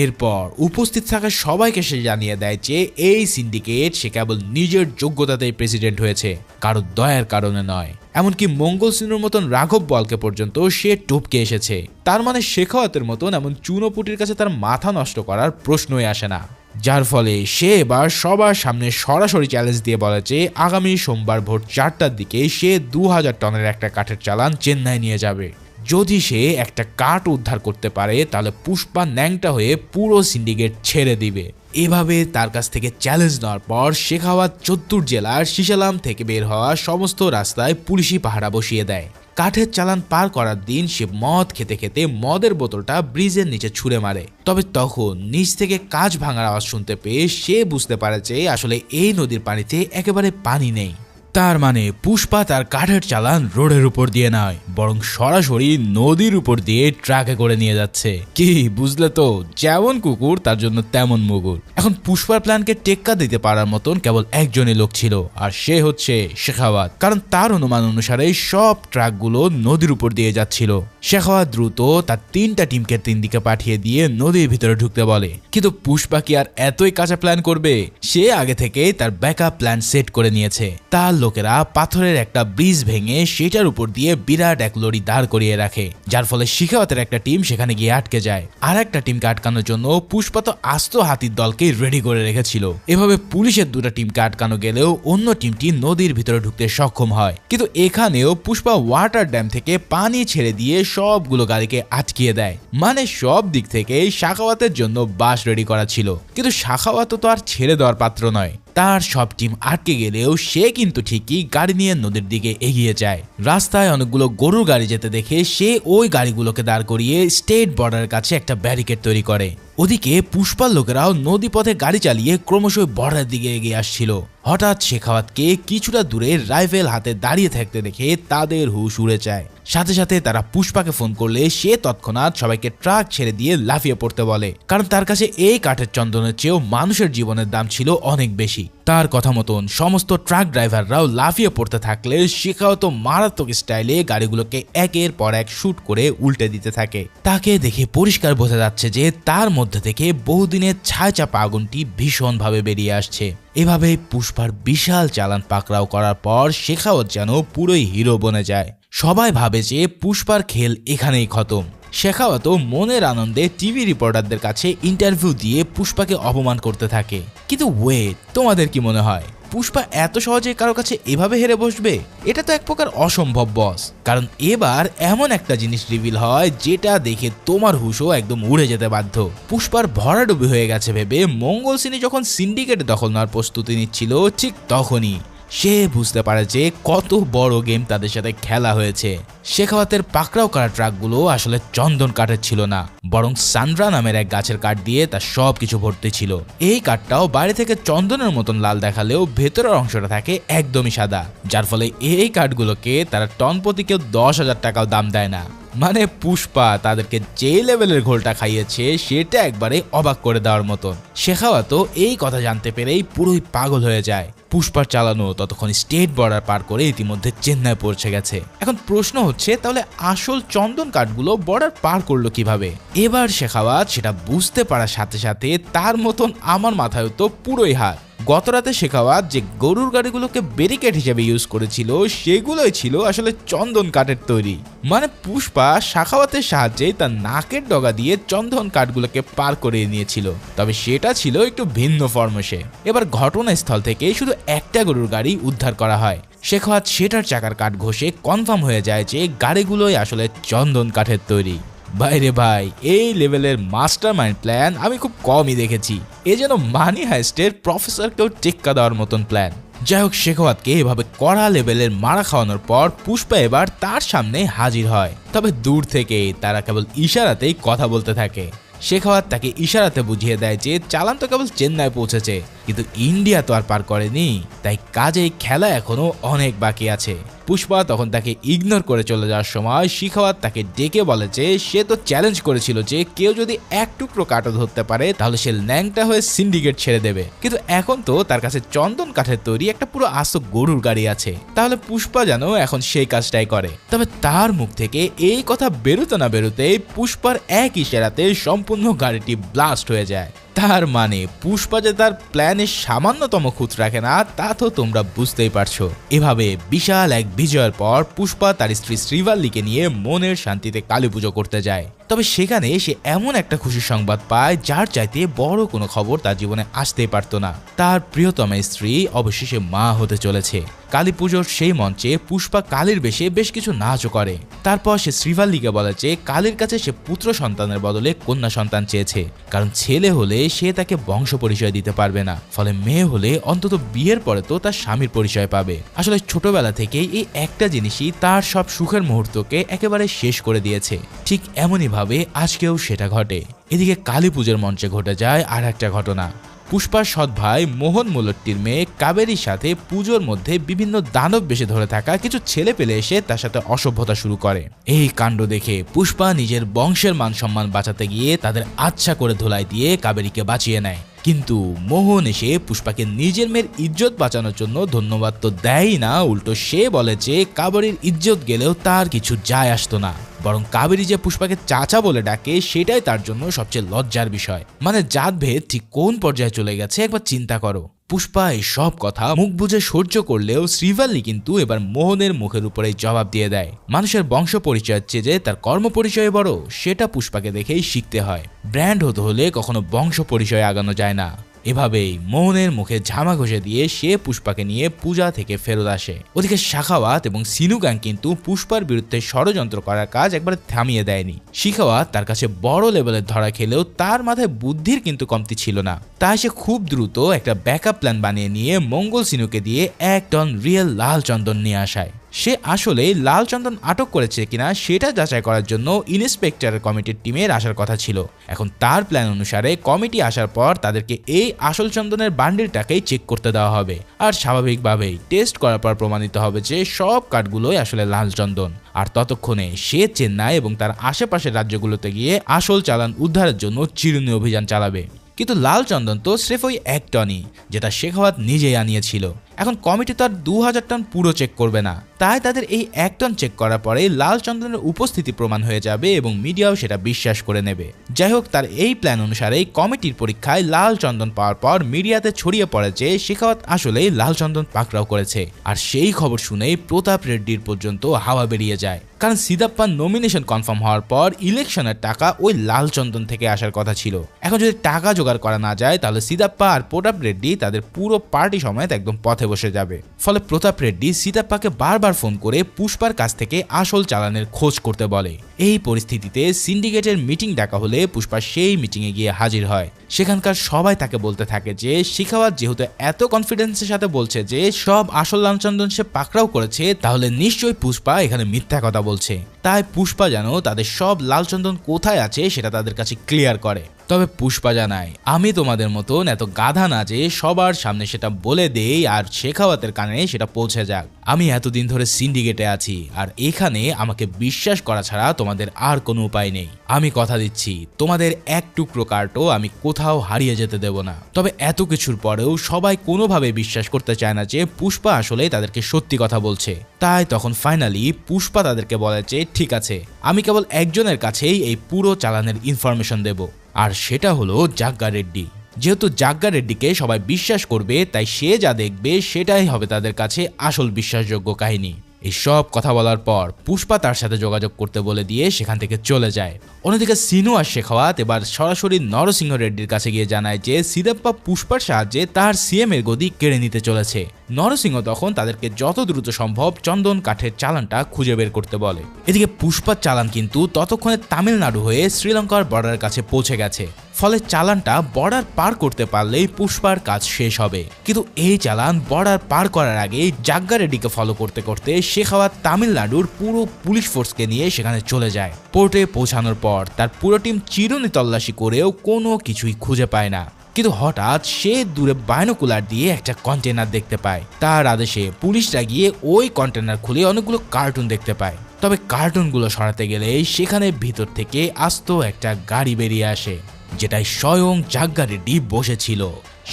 এরপর উপস্থিত থাকা সবাইকে সে জানিয়ে দেয় যে এই সিন্ডিকেট সে কেবল নিজের যোগ্যতাতেই প্রেসিডেন্ট হয়েছে, কারো দয়ার কারণে নয়। এমনকি মঙ্গল সিনুর মতন রাঘব বলকে পর্যন্ত সে টপকে এসেছে। তার মানে শেখাওয়াতের মতন এমন চুনোপুটির কাছে তার মাথা নষ্ট করার প্রশ্নই আসে না। যার ফলে সে এবার সবার সামনে সরাসরি চ্যালেঞ্জ দিয়ে বলে যে আগামী সোমবার ভোর 4টার দিকে সে 2000 টনের একটা কাঠের চালান চেন্নাই নিয়ে যাবে। যদি সে একটা কাঠ উদ্ধার করতে পারে তাহলে পুষ্পা ন্যাংটা হয়ে পুরো সিন্ডিকেট ছেড়ে দিবে। এভাবে তার কাছ থেকে চ্যালেঞ্জ নেওয়ার পর শেখাওয়াত 74 জেলার শিশালাম থেকে বের হওয়া সমস্ত রাস্তায় পুলিশি পাহারা বসিয়ে দেয়। কাঠের চালান পার করার দিন সে মদ খেতে খেতে মদের বোতলটা ব্রিজের নিচে ছুঁড়ে মারে। তবে তখন নিচ থেকে কাঁচ ভাঙার আওয়াজ শুনতে পেয়ে সে বুঝতে পারে যে আসলে এই নদীর পানিতে একেবারে পানি নেই। তার মানে পুষ্পা তার কাঠের চালান রোডের উপর দিয়ে নয়, বরং সরাসরি নদীর উপর দিয়ে ট্রাকে করে নিয়ে যাচ্ছে। কি বুঝলে তো, যেমন কুকুর তার জন্য তেমন মুগুর। এখন পুষ্পার প্ল্যানকে টেক্কা দিতে পারার মতন কেবল একজনই লোক ছিল, আর সে হচ্ছে শেখাওয়াত। কারণ তার অনুমান অনুসারে সব ট্রাকগুলো নদীর উপর দিয়ে যাচ্ছিল। শেখাওয়াত দ্রুত তার 3টা টিমকে 3 দিকে পাঠিয়ে দিয়ে নদীর ভিতরে ঢুকতে বলে। কিন্তু পুষ্পা কি আর এতই কাঁচা প্ল্যান করবে? সে আগে থেকে তার ব্যাকআপ প্ল্যান সেট করে নিয়েছে। তার লোকেরা পাথরের একটা ব্রিজ ভেঙে সেটার উপর দিয়ে বিরাট এক লরি দাঁড় করিয়ে রাখে, যার ফলে শেখাওয়াতের একটা টিম সেখানে গিয়ে আটকে যায়। আর একটা টিমকে আটকানোর জন্য পুষ্পা তো আস্ত হাতির দলকে রেডি করে রেখেছিল। এভাবে পুলিশের 2টা টিমকে আটকানো গেলেও অন্য টিমটি নদীর ভিতরে ঢুকতে সক্ষম হয়। কিন্তু এখানেও পুষ্পা ওয়াটার ড্যাম থেকে পানি ছেড়ে দিয়ে সবগুলো গাড়িকে আটকিয়ে দেয়। মানে সব দিক থেকে শাখাওয়াতের জন্য বাস রেডি করা ছিল। কিন্তু শাখাওয়াত তো আর ছেড়ে দেওয়ার পাত্র নয়। তার সব টিম আটকে গেলেও সে কিন্তু ঠিকই গাড়ি নিয়ে নদীর দিকে এগিয়ে যায়। রাস্তায় অনেকগুলো গরুর গাড়ি যেতে দেখে সে ওই গাড়িগুলোকে দাঁড় করিয়ে স্টেট বর্ডারের কাছে একটা ব্যারিকেড তৈরি করে। ওদিকে পুষ্পার লোকেরাও নদী পথে গাড়ি চালিয়ে ক্রমশ বর্ডারের দিকে এগিয়ে আসছিল। হঠাৎ শেখাওয়াতকে কিছুটা দূরে রাইফেল হাতে দাঁড়িয়ে থাকতে দেখে তাদের হুশ উড়ে যায়। সাথে সাথে তারা পুষ্পাকে ফোন করলে সে তৎক্ষণাৎ সবাইকে ট্রাক ছেড়ে দিয়ে লাফিয়ে পড়তে বলে, কারণ তার কাছে এই কাঠের চন্দনের চেয়েও মানুষের জীবনের দাম ছিল অনেক বেশি। তার কথা মতন সমস্ত ট্রাক ড্রাইভাররাও লাফিয়ে পড়তে থাকলে শেখাওয়াত মারাত্মক স্টাইলে গাড়িগুলোকে একের পর এক শুট করে উল্টে দিতে থাকে। তাকে দেখে পরিষ্কার বোঝা যাচ্ছে যে তার মধ্যে থেকে বহুদিনের ছায়া চাপা আগুনটি ভীষণভাবে বেরিয়ে আসছে। এভাবে পুষ্পার বিশাল চালান পাকড়াও করার পর শেখাওয়াত যেন পুরোই হিরো বনে যায়। সবাই ভাবে যে পুষ্পার খেল এখানেই খতম। শেখাওয়াত মনের আনন্দে টিভি রিপোর্টারদের কাছে ইন্টারভিউ দিয়ে পুষ্পাকে অপমান করতে থাকে। কিন্তু ওয়েট, তোমাদের কি মনে হয় পুষ্পা এত সহজে কারো কাছে এভাবে হেরে বসবে? এটা তো এক প্রকার অসম্ভব বস। কারণ এবার এমন একটা জিনিস রিভিল হয় যেটা দেখে তোমার হুশও একদম উড়ে যেতে বাধ্য। পুষ্পার ভরাডুবি হয়ে গেছে ভেবে মঙ্গল সিনি যখন সিন্ডিকেট দখল নেওয়ার প্রস্তুতি নিচ্ছিল, ঠিক তখনই সে বুঝতে পারে যে কত বড় গেম তাদের সাথে খেলা হয়েছে। শেখাওয়াতের পাকড়াও করা ট্রাকগুলো আসলে চন্দন কাঠের ছিল না, বরং সান্ড্রা নামের এক গাছের কাঠ দিয়ে তার সবকিছু ভর্তি ছিল। এই কাঠটাও বাইরে থেকে চন্দনের মতন লাল দেখালেও ভেতরের অংশটা থাকে একদমই সাদা, যার ফলে এই কাঠগুলোকে তারা টন প্রতি কেউ 10,000 টাকাও দাম দেয় না। মানে পুষ্পা তাদেরকে যে লেভেলের ঘোলটা খাইয়েছে সেটা একবারে অবাক করে দেওয়ার মতন। শেখাওয়াত এই কথা জানতে পেরেই পুরোই পাগল হয়ে যায়। পুষ্পার চালানো ততক্ষণ স্টেট বর্ডার পার করে ইতিমধ্যে চেন্নাই পৌঁছে গেছে। এখন প্রশ্ন হচ্ছে, তাহলে আসল চন্দন কাঠগুলো বর্ডার পার করলো কিভাবে? এবার শেখাওয়াত সেটা বুঝতে পারার সাথে সাথে তার মতন আমার মাথায় তো পুরোই হাত। গতরাতে শেখাওয়াত যে গরুর গাড়িগুলোকে ব্যারিকেড হিসেবে ইউজ করেছিল সেগুলোই ছিল আসলে চন্দন কাঠের তৈরি। মানে পুষ্পা শেখাওয়াতের সাহায্যে তার নাকের ডগা দিয়ে চন্দন কাঠগুলোকে পার করে নিয়েছিল, তবে সেটা ছিল একটু ভিন্ন ফরমেশে। এবার ঘটনাস্থল থেকে শুধু একটা গরুর গাড়ি উদ্ধার করা হয়। শেখাওয়াত সেটার চাকার কাঠ ঘষে কনফার্ম হয়ে যায় যে গাড়িগুলোই আসলে চন্দন কাঠের তৈরি। বাইরে ভাই, এই লেভেলের মাস্টার মাইন্ড প্ল্যান আমি খুব কমই দেখেছি। এ যেন মানি হাইস্টের প্রফেসরকেও টেক্কা দেওয়ার মতন প্ল্যান। যাই হোক, শেখাওয়াতকে এভাবে কড়া লেভেলের মারা খাওয়ানোর পর পুষ্পা এবার তার সামনে হাজির হয়। তবে দূর থেকে তারা কেবল ইশারাতেই কথা বলতে থাকে। শেখাওয়াত তাকে ইশারাতে বুঝিয়ে দেয় যে চালান তো কেবল চেন্নাই পৌঁছেছে, কিন্তু ইন্ডিয়া তো আর পার করেনি, তাই কাজেই খেলা এখনো অনেক বাকি আছে। পুষ্পা তখন তাকে ইগনোর করে চলে যাওয়ার সময় শিখাওয়াত তাকে ডেকে বলে যে সে তো চ্যালেঞ্জ করেছিল যে কেউ যদি এক টুকরো কাঠও ধরতে পারে তাহলে সে ল্যাংটা হয়ে সিন্ডিকেট ছেড়ে দেবে, কিন্তু এখন তো তার কাছে চন্দন কাঠের তৈরি একটা পুরো আস্ত গরুর গাড়ি আছে, তাহলে পুষ্পা যেন এখন সেই কাজটাই করে। তবে তার মুখ থেকে এই কথা বেরোতে না বেরোতে পুষ্পার এক ইশারাতে সম্পূর্ণ গাড়িটি ব্লাস্ট হয়ে যায়। তার মানে পুষ্পা যে তার প্ল্যানে সামান্যতম খুঁত রাখে না তা তো তোমরা বুঝতেই পারছো। এভাবে বিশাল এক বিজয়ের পর পুষ্পা তার স্ত্রী শ্রীভাল্লিকে নিয়ে মনের শান্তিতে কালী পুজো করতে যায়। তবে সেখানে সে এমন একটা খুশির সংবাদ পায় যার চাইতে বড় কোনো খবর তার জীবনে আসতেই পারতো না। তার প্রিয়তমা স্ত্রী অবশেষে মা হতে চলেছে। কালী পুজোর সেই মঞ্চে পুষ্পা কালীর বেশে বেশ কিছু নাচও করে। তারপর সে শ্রীভাল্লিকে বলে যে কালীর কাছে সে পুত্র সন্তানের বদলে কন্যা সন্তান চেয়েছে, কারণ ছেলে হলে সে তাকে বংশ পরিচয় দিতে পারবে না, ফলে মেয়ে হলে অন্তত বিয়ের পরে তো তার স্বামীর পরিচয় পাবে। আসলে ছোটবেলা থেকেই এই একটা জিনিসই তার সব সুখের মুহূর্তকে একেবারে শেষ করে দিয়েছে। ঠিক এমনই ভাবে আজকেও সেটা ঘটে। এদিকে কালী পুজোর মঞ্চে ঘটে যায় আর একটা ঘটনা। পুষ্পার সৎ ভাই মোহন মুলট্টির মেয়ে কাবেরীর সাথে পুজোর মধ্যে বিভিন্ন দানব বেশে ধরে থাকা কিছু ছেলে পেলে এসে তার সাথে অসভ্যতা শুরু করে। এই কাণ্ড দেখে পুষ্পা নিজের বংশের মান সম্মান বাঁচাতে গিয়ে তাদের আচ্ছা করে ধুলাই দিয়ে কাবেরীকে বাঁচিয়ে নেয়। কিন্তু মোহন এসে পুষ্পাকে নিজের মেয়ের ইজ্জত বাঁচানোর জন্য ধন্যবাদ তো দেয়ই না, উল্টো সে বলে যে কাবেরীর ইজ্জত গেলেও তার কিছু যায় আসতো না, বরং কাবেরী যে পুষ্পাকে চাচা বলে ডাকে সেটাই তার জন্য সবচেয়ে লজ্জার বিষয়। মানে জাতভেদ ঠিক কোন পর্যায়ে চলে গেছে একবার চিন্তা করো। পুষ্পা এই সব কথা মুখ বুজে সহ্য করলেও শ্রীভাল্লি কিন্তু এবার মোহনের মুখের উপরে জবাব দিয়ে দেয়। মানুষের বংশ পরিচয়ের চেয়ে যে তার কর্ম পরিচয় বড় সেটা পুষ্পাকে দেখেই শিখতে হয়। ব্র্যান্ড হতে হলে কখনো বংশ পরিচয় আগানো যায় না। এভাবেই মোহনের মুখে ঝামা ঘষে দিয়ে সে পুষ্পাকে নিয়ে পূজা থেকে ফেরত আসে। ওদিকে শাখাওয়াত এবং সিনু গ্যাং কিন্তু পুষ্পার বিরুদ্ধে ষড়যন্ত্র করার কাজ একবারে থামিয়ে দেয়নি। শিখাওয়াত তার কাছে বড় লেভেলের ধরা খেলেও তার মাথায় বুদ্ধির কিন্তু কমতি ছিল না, তাই সে খুব দ্রুত একটা ব্যাকআপ প্ল্যান বানিয়ে নিয়ে মঙ্গল সিনুকে দিয়ে 1 টন রিয়েল লাল চন্দন নিয়ে আসায়। সে আসলে লাল চন্দন আটক করেছে কিনা সেটা যাচাই করার জন্য ইন্সপেক্টর কমিটির টিমের আসার কথা ছিল। এখন তার প্ল্যান অনুসারে কমিটি আসার পর তাদেরকে এই আসল চন্দনের বান্ডিলটাকেই চেক করতে দেওয়া হবে, আর স্বাভাবিকভাবেই টেস্ট করার পর প্রমাণিত হবে যে সব কাঠগুলোই আসলে লাল চন্দন। আর ততক্ষণে সে চেন্নাই এবং তার আশেপাশের রাজ্যগুলোতে গিয়ে আসল চালান উদ্ধারের জন্য চিরুনি অভিযান চালাবে। কিন্তু লাল চন্দন তো স্রেফ ওই 1 টনই, যেটা শেখাওয়াত নিজেই আনিয়েছিল। এখন কমিটি তো আর 2000 টন পুরো চেক করবে না, তাই তাদের এই 1 টন চেক করার পরে লাল চন্দনের উপস্থিতি প্রমাণ হয়ে যাবে এবং মিডিয়াও সেটা বিশ্বাস করে নেবে। যাই হোক, তার এই প্ল্যান অনুসারে কমিটির পরীক্ষায় লাল চন্দন পাওয়ার পর মিডিয়াতে ছড়িয়ে পড়ে যে শেখাওয়াত আসলেই লাল চন্দন পাকড়াও করেছে। আর সেই খবর শুনেই প্রতাপ রেড্ডির পর্যন্ত হাওয়া বেরিয়ে যায়, কারণ সিদাপ্পার নমিনেশন কনফার্ম হওয়ার পর ইলেকশনের টাকা ওই লাল চন্দন থেকে আসার কথা ছিল। এখন যদি টাকা জোগাড় করা না যায় তাহলে সিদাপ্পা আর প্রতাপ রেড্ডি তাদের পুরো পার্টি সমেত একদম পথে বসে যাবে। ফলে প্রতাপ রেড্ডি সিদাপ্পাকে বারবার ফোন করে পুষ্পার কাছ থেকে আসল চালানের খোঁজ করতে বলে। এই পরিস্থিতিতে সিন্ডিকেটের মিটিং ডাকা হলে পুষ্পা সেই মিটিংয়ে গিয়ে হাজির হয়। সেখানকার সবাই তাকে বলতে থাকে যে শিখাওয়াত যেহেতু এত কনফিডেন্সের সাথে বলছে যে সব আসল লালচন্দন সে পাকড়াও করেছে, তাহলে নিশ্চয়ই পুষ্পা এখানে মিথ্যা কথা বলছে। তাই পুষ্পা যেন তাদের সব লালচন্দন কোথায় আছে সেটা তাদের কাছে ক্লিয়ার করে। তবে পুষ্পা জানায়, আমি তোমাদের মতন এত গাধা না যে সবার সামনে সেটা বলে দেই আর শেখাওয়াতের কানে সেটা পৌঁছে যাক। আমি এতদিন ধরে সিন্ডিকেটে আছি আর এখানে আমাকে বিশ্বাস করা ছাড়া তোমাদের আর কোনো উপায় নেই। আমি কথা দিচ্ছি তোমাদের এক টুকরো কার্টও আমি কোথাও হারিয়ে যেতে দেব না। তবে এত কিছুর পরেও সবাই কোনোভাবে বিশ্বাস করতে চায় না যে পুষ্পা আসলে তাদেরকে সত্যি কথা বলছে। তাই তখন ফাইনালি পুষ্পা তাদেরকে বলে যে ঠিক আছে, আমি কেবল একজনের কাছেই এই পুরো চালানের ইনফরমেশন দেব, আর সেটা হলো জাগ্গা রেড্ডি। যেহেতু জাগ্গা রেড্ডিকে সবাই বিশ্বাস করবে তাই সে যা দেখবে সেটাই হবে তাদের কাছে আসল বিশ্বাসযোগ্য কাহিনী। এই সব কথা বলার পর পুষ্পা তার সাথে যোগাযোগ করতে বলে দিয়ে সেখান থেকে চলে যায়। অন্যদিকে সিনু আর শেখাওয়াত এবার সরাসরি নরসিংহ রেড্ডির কাছে গিয়ে জানায় যে সিদাপ্পা পুষ্পার সাহায্যে তার সিএম এর গদি কেড়ে নিতে চলেছে। নরসিংহ তখন তাদেরকে যত দ্রুত সম্ভব চন্দন কাঠের চালানটা খুঁজে বের করতে বলে। এদিকে পুষ্পার চালান কিন্তু ততক্ষণে তামিলনাড়ু হয়ে শ্রীলঙ্কার বর্ডারের কাছে পৌঁছে গেছে। ফলে চালানটা বর্ডার পার করতে পারলেই পুষ্পার কাজ শেষ হবে। কিন্তু এই চালান বর্ডার পার করার আগে জাগ্গা রেড্ডিকে ফলো করতে করতে শেখাওয়াত তামিলনাড়ুর পুরো পুলিশ ফোর্সকে নিয়ে সেখানে চলে যায়। পোর্টে পৌঁছানোর পর তার পুরো টিম চিরুনি তল্লাশি করেও কোনো কিছুই খুঁজে পায় না। কিন্তু হঠাৎ সে দূরে বাইনোকুলার দিয়ে একটা কন্টেনার দেখতে পায়। তার আদেশে পুলিশরা গিয়ে ওই কন্টেনার খুলে অনেকগুলো কার্টুন দেখতে পায়। তবে কার্টুনগুলো সরাতে গেলে সেখানে ভিতর থেকে আস্ত একটা গাড়ি বেরিয়ে আসে, যেটাই স্বয়ং জাগ্গা রেড্ডি বসেছিল।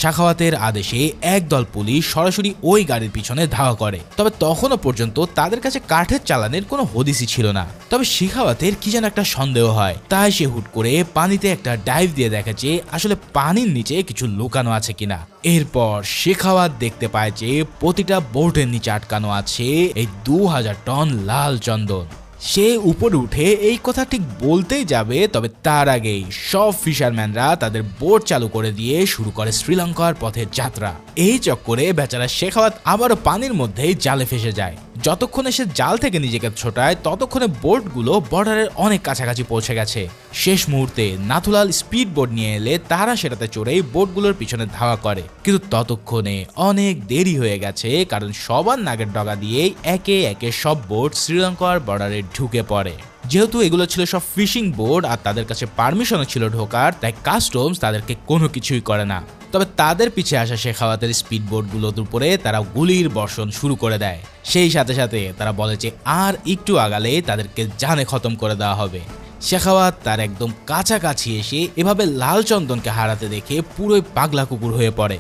শাখাওয়াতের আদেশে একদল পুলিশ সরাসরি ওই গাড়ির পিছনে ধাওয়া করে। তবে তখনও পর্যন্ত তাদের কাছে কাঠের চালানের কোনো হদিসই ছিল না। তবে শেখাওয়াতের কি যেন একটা সন্দেহ হয়, তাই সে হুট করে পানিতে একটা ডাইভ দিয়ে দেখে যে আসলে পানির নিচে কিছু লুকানো আছে কিনা। এরপর শেখাওয়াত দেখতে পায় যে প্রতিটা বোটের নিচে আটকানো আছে এই 2000 টন লাল চন্দন। সে উপরে উঠে এই কথা ঠিক বলতেই যাবে, তবে তার আগেই সব ফিশারম্যানরা তাদের বোট চালু করে দিয়ে শুরু করে শ্রীলঙ্কার পথের যাত্রা। এই চক্করে বেচারা শেখাওয়াত আবারও পানির মধ্যেই জালে ফেসে যায়। যতক্ষণে সে জাল থেকে নিজেকে ছোটায় ততক্ষণে বোটগুলো বর্ডারের অনেক কাছাকাছি পৌঁছে গেছে। শেষ মুহূর্তে নাথুলাল স্পিড বোট নিয়ে এলে তারা সেটাতে চড়েই বোটগুলোর পিছনে ধাওয়া করে। কিন্তু ততক্ষণে অনেক দেরি হয়ে গেছে, কারণ সবার নাগের ডগা দিয়েই একে একে সব বোট শ্রীলঙ্কার বর্ডারে ঢুকে পড়ে। যেহেতু এগুলো ছিল সব ফিশিং বোট আর তাদের কাছে পারমিশনও ছিল ঢোকার, তাই কাস্টমস তাদেরকে কোনো কিছুই করে না। তবে তাদের পিছে আসা শেখাওয়াতের স্পিড বোটগুলোর উপরে তারা গুলির বর্ষণ শুরু করে দেয়। সেই সাথে সাথে তারা বলে যে আর একটু আগালে তাদেরকে জানে খতম করে দেওয়া হবে। শেখাওয়াত তার একদম কাছাকাছি এসে এভাবে লাল চন্দনকে হারাতে দেখে পুরোই পাগলা কুকুর হয়ে পড়ে।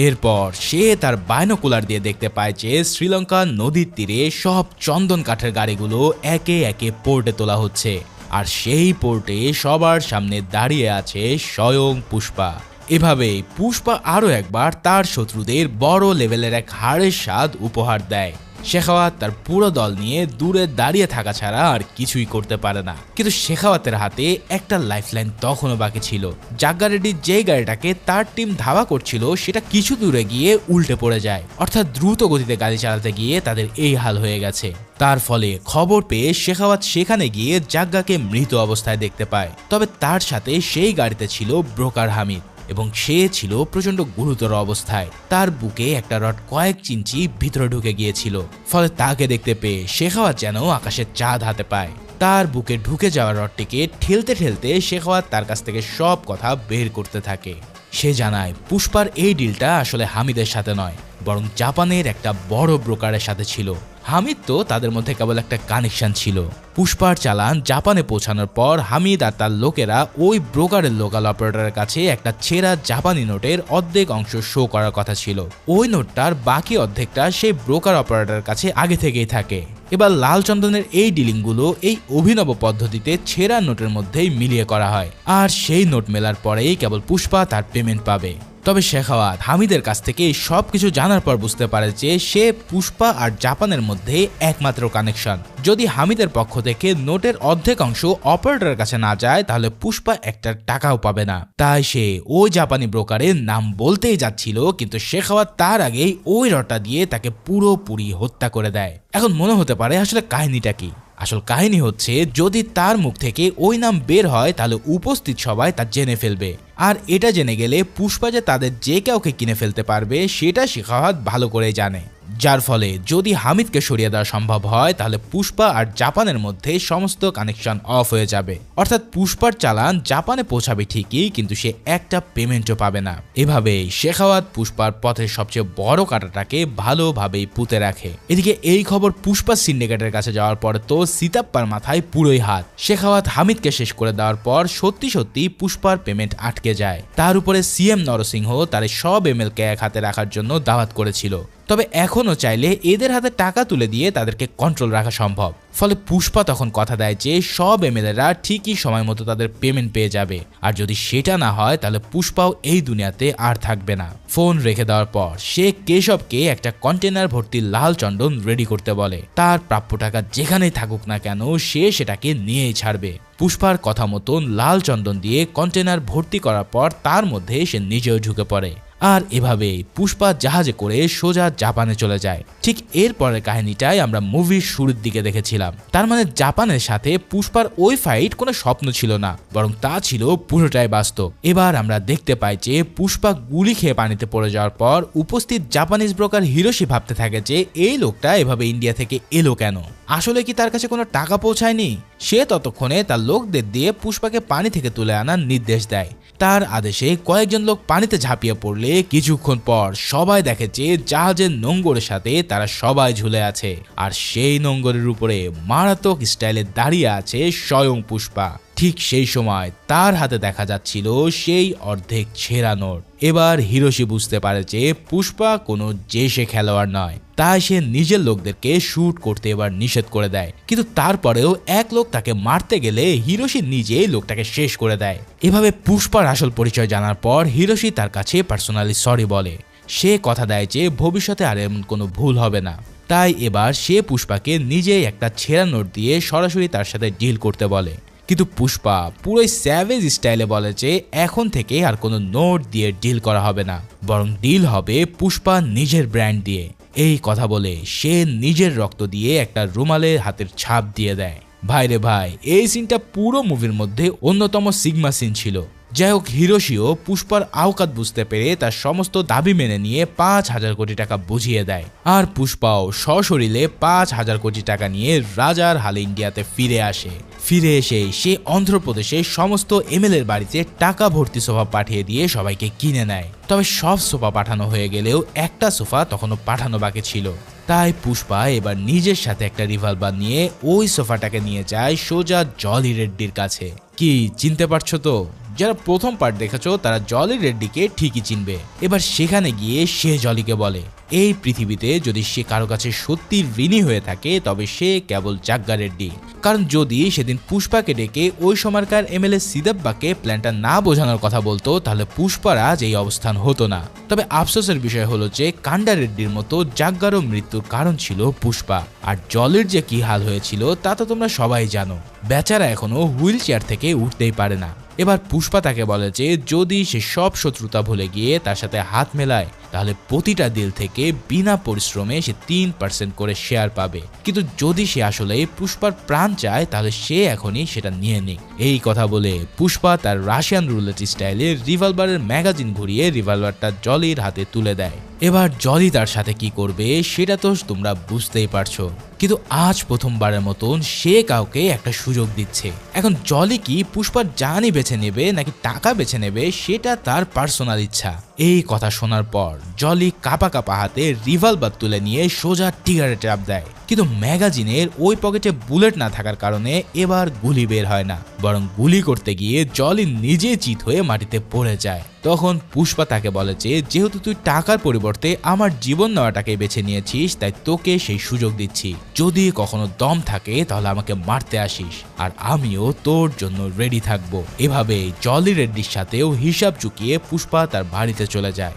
এরপর সে তার বাইনোকুলার দিয়ে দেখতে পায় যে শ্রীলঙ্কার নদীর তীরে সব চন্দন কাঠের গাড়িগুলো একে একে পোর্টে তোলা হচ্ছে, আর সেই পোর্টে সবার সামনে দাঁড়িয়ে আছে স্বয়ং পুষ্পা। এভাবেই পুষ্পা আরও একবার তার শত্রুদের বড় লেভেলের এক হাড়ের স্বাদ উপহার দেয়। শেখাওয়াত তার পুরো দল নিয়ে দূরে দাঁড়িয়ে থাকা ছাড়া আর কিছুই করতে পারে না। কিন্তু শেখাওয়াতের হাতে একটা লাইফলাইন তখনও বাকি ছিল। জাগ্গা রেড্ডি যে গাড়িটাকে তার টিম ধাওয়া করছিল সেটা কিছু দূরে গিয়ে উল্টে পড়ে যায়, অর্থাৎ দ্রুত গতিতে গাড়ি চালাতে গিয়ে তাদের এই হাল হয়ে গেছে। তার ফলে খবর পেয়ে শেখাওয়াত সেখানে গিয়ে জাগ্গাকে মৃত অবস্থায় দেখতে পায়। তবে তার সাথে সেই গাড়িতে ছিল ব্রোকার হামিদ, এবং সে ছিল প্রচন্ড গুরুতর অবস্থায়। তার বুকে একটা রড কয়েক ইঞ্চি ভিতরে ঢুকে গিয়েছিল। ফলে তাকে দেখতে পেয়ে শেখাওয়াত যেন আকাশের চাঁদ হাতে পায়। তার বুকে ঢুকে যাওয়া রডটিকে ঠেলতে ঠেলতে শেখাওয়াত তার কাছ থেকে সব কথা বের করতে থাকে। সে জানায় পুষ্পার এই ডিলটা আসলে হামিদের সাথে নয়, বরং জাপানের একটা বড় ব্রোকারের সাথে ছিল। হামিদ তো তাদের মধ্যে কেবল একটা কানেকশন ছিল। পুষ্পার চালান জাপানে পৌঁছানোর পর হামিদ আর তার লোকেরা ওই ব্রোকারের লোকাল অপারেটরের কাছে একটা ছেঁড়া জাপানি নোটের অর্ধেক অংশ শো করার কথা ছিল। ওই নোটটার বাকি অর্ধেকটা সেই ব্রোকার অপারেটরের কাছে আগে থেকেই থাকে। এবার লাল চন্দনের এই ডিলিংগুলো এই অভিনব পদ্ধতিতে ছেঁড়া নোটের মধ্যেই মিলিয়ে করা হয়, আর সেই নোট মেলার পরেই কেবল পুষ্পা তার পেমেন্ট পাবে। তবে শেখাওয়াত হামিদের কাছ থেকে সব কিছু জানার পর বুঝতে পারে যে সে পুষ্পা আর জাপানের মধ্যে একমাত্র কানেকশন। যদি হামিদের পক্ষ থেকে নোটের অর্ধেক অংশ অপারেটরের কাছে না যায় তাহলে পুষ্পা একটা টাকাও পাবে না। তাই সে ওই জাপানি ব্রোকারের নাম বলতেই যাচ্ছিল, কিন্তু শেখাওয়াত তার আগেই ওই রডটা দিয়ে তাকে পুরোপুরি হত্যা করে দেয়। এখন মনে হতে পারে আসলে কাহিনীটা কি? আসল কাহিনী হচ্ছে, যদি তার মুখ থেকে ওই নাম বের হয় তাহলে উপস্থিত সবাই তা জেনে ফেলবে, আর এটা জেনে গেলে পুষ্পা যে তাদের যে কাউকে কিনে ফেলতে পারবে সেটা শেখাওয়াত ভালো করে জানে। যার ফলে যদি হামিদকে সরিয়ে দেওয়া সম্ভব হয় তাহলে পুষ্পা আর জাপানের মধ্যে সমস্ত কানেকশন অফ হয়ে যাবে। অর্থাৎ পুষ্পার চালান জাপানে পৌঁছাবে ঠিকই, কিন্তু সে একটা পেমেন্টও পাবে না। এভাবেই শেখাওয়াত পুষ্পার পথের সবচেয়ে বড় কাঁটাটাকে ভালোভাবেই পুঁতে রাখে। এদিকে এই খবর পুষ্পা সিন্ডিকেটের কাছে যাওয়ার পর তো সিতাপ্পার মাথায় পুরোই হাত। শেখাওয়াত হামিদকে শেষ করে দেওয়ার পর সত্যি সত্যি পুষ্পার পেমেন্ট আটকে যায়। তার উপরে সিএম নরসিংহ তার সব এমএলকে এক হাতে রাখার জন্য দাওয়াত করেছিল। তবে এখনও চাইলে এদের হাতে টাকা তুলে দিয়ে তাদেরকে কন্ট্রোল রাখা সম্ভব। ফলে পুষ্পা তখন কথা দেয় যে সব এমএলএরা ঠিকই সময় মতো তাদের পেমেন্ট পেয়ে যাবে, আর যদি সেটা না হয় তাহলে পুষ্পাও এই দুনিয়াতে আর থাকবে না। ফোন রেখে দেওয়ার পর সে কেশবকে একটা কন্টেনার ভর্তি লাল চন্দন রেডি করতে বলে। তার প্রাপ্য টাকা যেখানেই থাকুক না কেন সে সেটাকে নিয়েই ছাড়বে। পুষ্পার কথা মতন লাল চন্দন দিয়ে কন্টেনার ভর্তি করার পর তার মধ্যে সে নিজেও ঢুকে পড়ে। আর এভাবেই পুষ্পা জাহাজে করে সোজা জাপানে চলে যায়। ঠিক এর পরের কাহিনীটাই আমরা মুভির শুরুর দিকে দেখেছিলাম। তার মানে জাপানের সাথে পুষ্পার ওই ফাইট কোনো স্বপ্ন ছিল না, বরং তা ছিল পুরোটাই বাস্তব। এবার আমরা দেখতে পাই যে পুষ্পা গুলি খেয়ে পানিতে পড়ে যাওয়ার পর উপস্থিত জাপানিজ ব্রোকার হিরোশি ভাবতে থাকে যে এই লোকটা এভাবে ইন্ডিয়া থেকে এলো কেন? আসলে কি তার কাছে কোনো টাকা পৌঁছায়নি? সে ততক্ষণে তার লোকদের দিয়ে পুষ্পাকে পানি থেকে তুলে আনার নির্দেশ দেয়। তার আদেশে কয়েকজন লোক পানিতে ঝাঁপিয়ে পড়লে কিছুক্ষণ পর সবাই দেখে যে জাহাজের নোঙ্গরের সাথে তারা সবাই ঝুলে আছে, আর সেই নোঙ্গরের উপরে মারাত্মক স্টাইলে দাঁড়িয়ে আছে স্বয়ং পুষ্পা। ঠিক সেই সময় তার হাতে দেখা যাচ্ছিল সেই অর্ধেক ছেঁড়া নোট। এবার হিরোশি বুঝতে পারে যে পুষ্পা কোনো জেসে খেলোয়াড় নয়, তাই সে নিজের লোকদেরকে শুট করতে এবার নিষেধ করে দেয়। কিন্তু তারপরেও এক লোক তাকে মারতে গেলে হিরোশি নিজেই লোকটাকে শেষ করে দেয়। এভাবে পুষ্পার আসল পরিচয় জানার পর হিরোশি তার কাছে পার্সোনালি সরি বলে। সে কথা দেয় যে ভবিষ্যতে আর এমন কোনো ভুল হবে না। তাই এবার সে পুষ্পাকে নিজেই একটা ছেঁড়া নোট দিয়ে সরাসরি তার সাথে ডিল করতে বলে। কিন্তু পুষ্পা পুরোই স্যাভেজ স্টাইলে বলে যে এখন থেকে আর কোনো নোট দিয়ে ডিল করা হবে না, বরং ডিল হবে পুষ্পা নিজের ব্র্যান্ড দিয়ে। এই কথা বলে সে নিজের রক্ত দিয়ে একটা রুমালে হাতের ছাপ দিয়ে দেয়। ভাই রে ভাই, এই সিনটা পুরো মুভির মধ্যে অন্যতম সিগমা সিন ছিল। যাই হোক, হিরোশিও পুষ্পার আওকাত বুঝতে পেরে তার সমস্ত দাবি মেনে নিয়ে 5,000 কোটি টাকা বুঝিয়ে দেয়। আর পুষ্পাও সশরীরে 5,000 কোটি টাকা নিয়ে রাজার হালে ইন্ডিয়াতে ফিরে আসে। ফিরে এসে সে অন্ধ্রপ্রদেশের সমস্ত এমএলএর বাড়িতে টাকা ভর্তি সোফা পাঠিয়ে দিয়ে সবাইকে কিনে নেয়। তবে সব সোফা পাঠানো হয়ে গেলেও একটা সোফা তখনও পাঠানো বাকি ছিল। তাই পুষ্পা এবার নিজের সাথে একটা রিভলভার নিয়ে ওই সোফাটাকে নিয়ে যায় সোজা জলি রেড্ডির কাছে। কি চিনতে পারছো তো? যারা প্রথম পার্ট দেখেছো তারা জলি রেড্ডিকে ঠিকই চিনবে। এবার সেখানে গিয়ে সে জলিকে বলে এই পৃথিবীতে যদি সে কারো কাছে সত্যি ঋণী হয়ে থাকে তবে সে কেবল জাগ্গা রেড্ডি। কারণ যদি সেদিন পুষ্পাকে ডেকে ওই সময়কার এমএলএ সিদাব্বাকে প্ল্যানটা না বোঝানোর কথা বলতো তাহলে পুষ্পার আজ এই অবস্থান হতো না। তবে আফসোসের বিষয় হলো যে কান্ডা রেড্ডির মতো জাগ্গারও মৃত্যুর কারণ ছিল পুষ্পা। আর জলের যে কি হাল হয়েছিল তা তো তোমরা সবাই জানো। বেচারা এখনো হুইল চেয়ার থেকে উঠতেই পারে না। এবার পুষ্পা তাকে বলে যে যদি সে সব শত্রুতা ভুলে গিয়ে তার সাথে হাত মেলায় তাহলে প্রতিটা ডিল থেকে বিনা পরিশ্রমে সে 3% করে শেয়ার পাবে। কিন্তু যদি সে আসলে পুষ্পার প্রাণ চায় তাহলে সে এখনই সেটা নিয়ে নিক। এই কথা বলে পুষ্পা তার রাশিয়ান রুলেট স্টাইলে রিভলভারের ম্যাগাজিন ঘুরিয়ে রিভলভারটা জলির হাতে তুলে দেয়। এবার জলি তার সাথে কি করবে সেটা তো তোমরা বুঝতেই পারছো। কিন্তু আজ প্রথমবারের মতন সে কাউকে একটা সুযোগ দিচ্ছে। এখন জলি কি পুষ্পার জানই বেছে নেবে নাকি টাকা বেছে নেবে সেটা তার পার্সোনাল ইচ্ছা। এই কথা শোনার পর জলি কাপা কাপা হাতে রিভলভার তুলে নিয়ে সোজা টিগারে ট্র্যাপ দেয়। কিন্তু ম্যাগাজিনের ওই পকেটে বুলেট না থাকার কারণে এবার গুলি বের হয় না, বরং গুলি করতে গিয়ে জলি নিজে চিত হয়ে মাটিতে পড়ে যায়। তখন পুষ্পা তাকে বলে যে যেহেতু তুই টাকার পরিবর্তে আমার জীবন নেওয়াটাকে বেছে নিয়েছিস তাই তোকে সেই সুযোগ দিচ্ছি। যদি কখনো দম থাকে তাহলে আমাকে মারতে আসিস আর আমিও তোর জন্য রেডি থাকবো। এভাবে জলি রেড্ডির সাথেও হিসাব চুকিয়ে পুষ্পা তার বাড়িতে চলে যায়।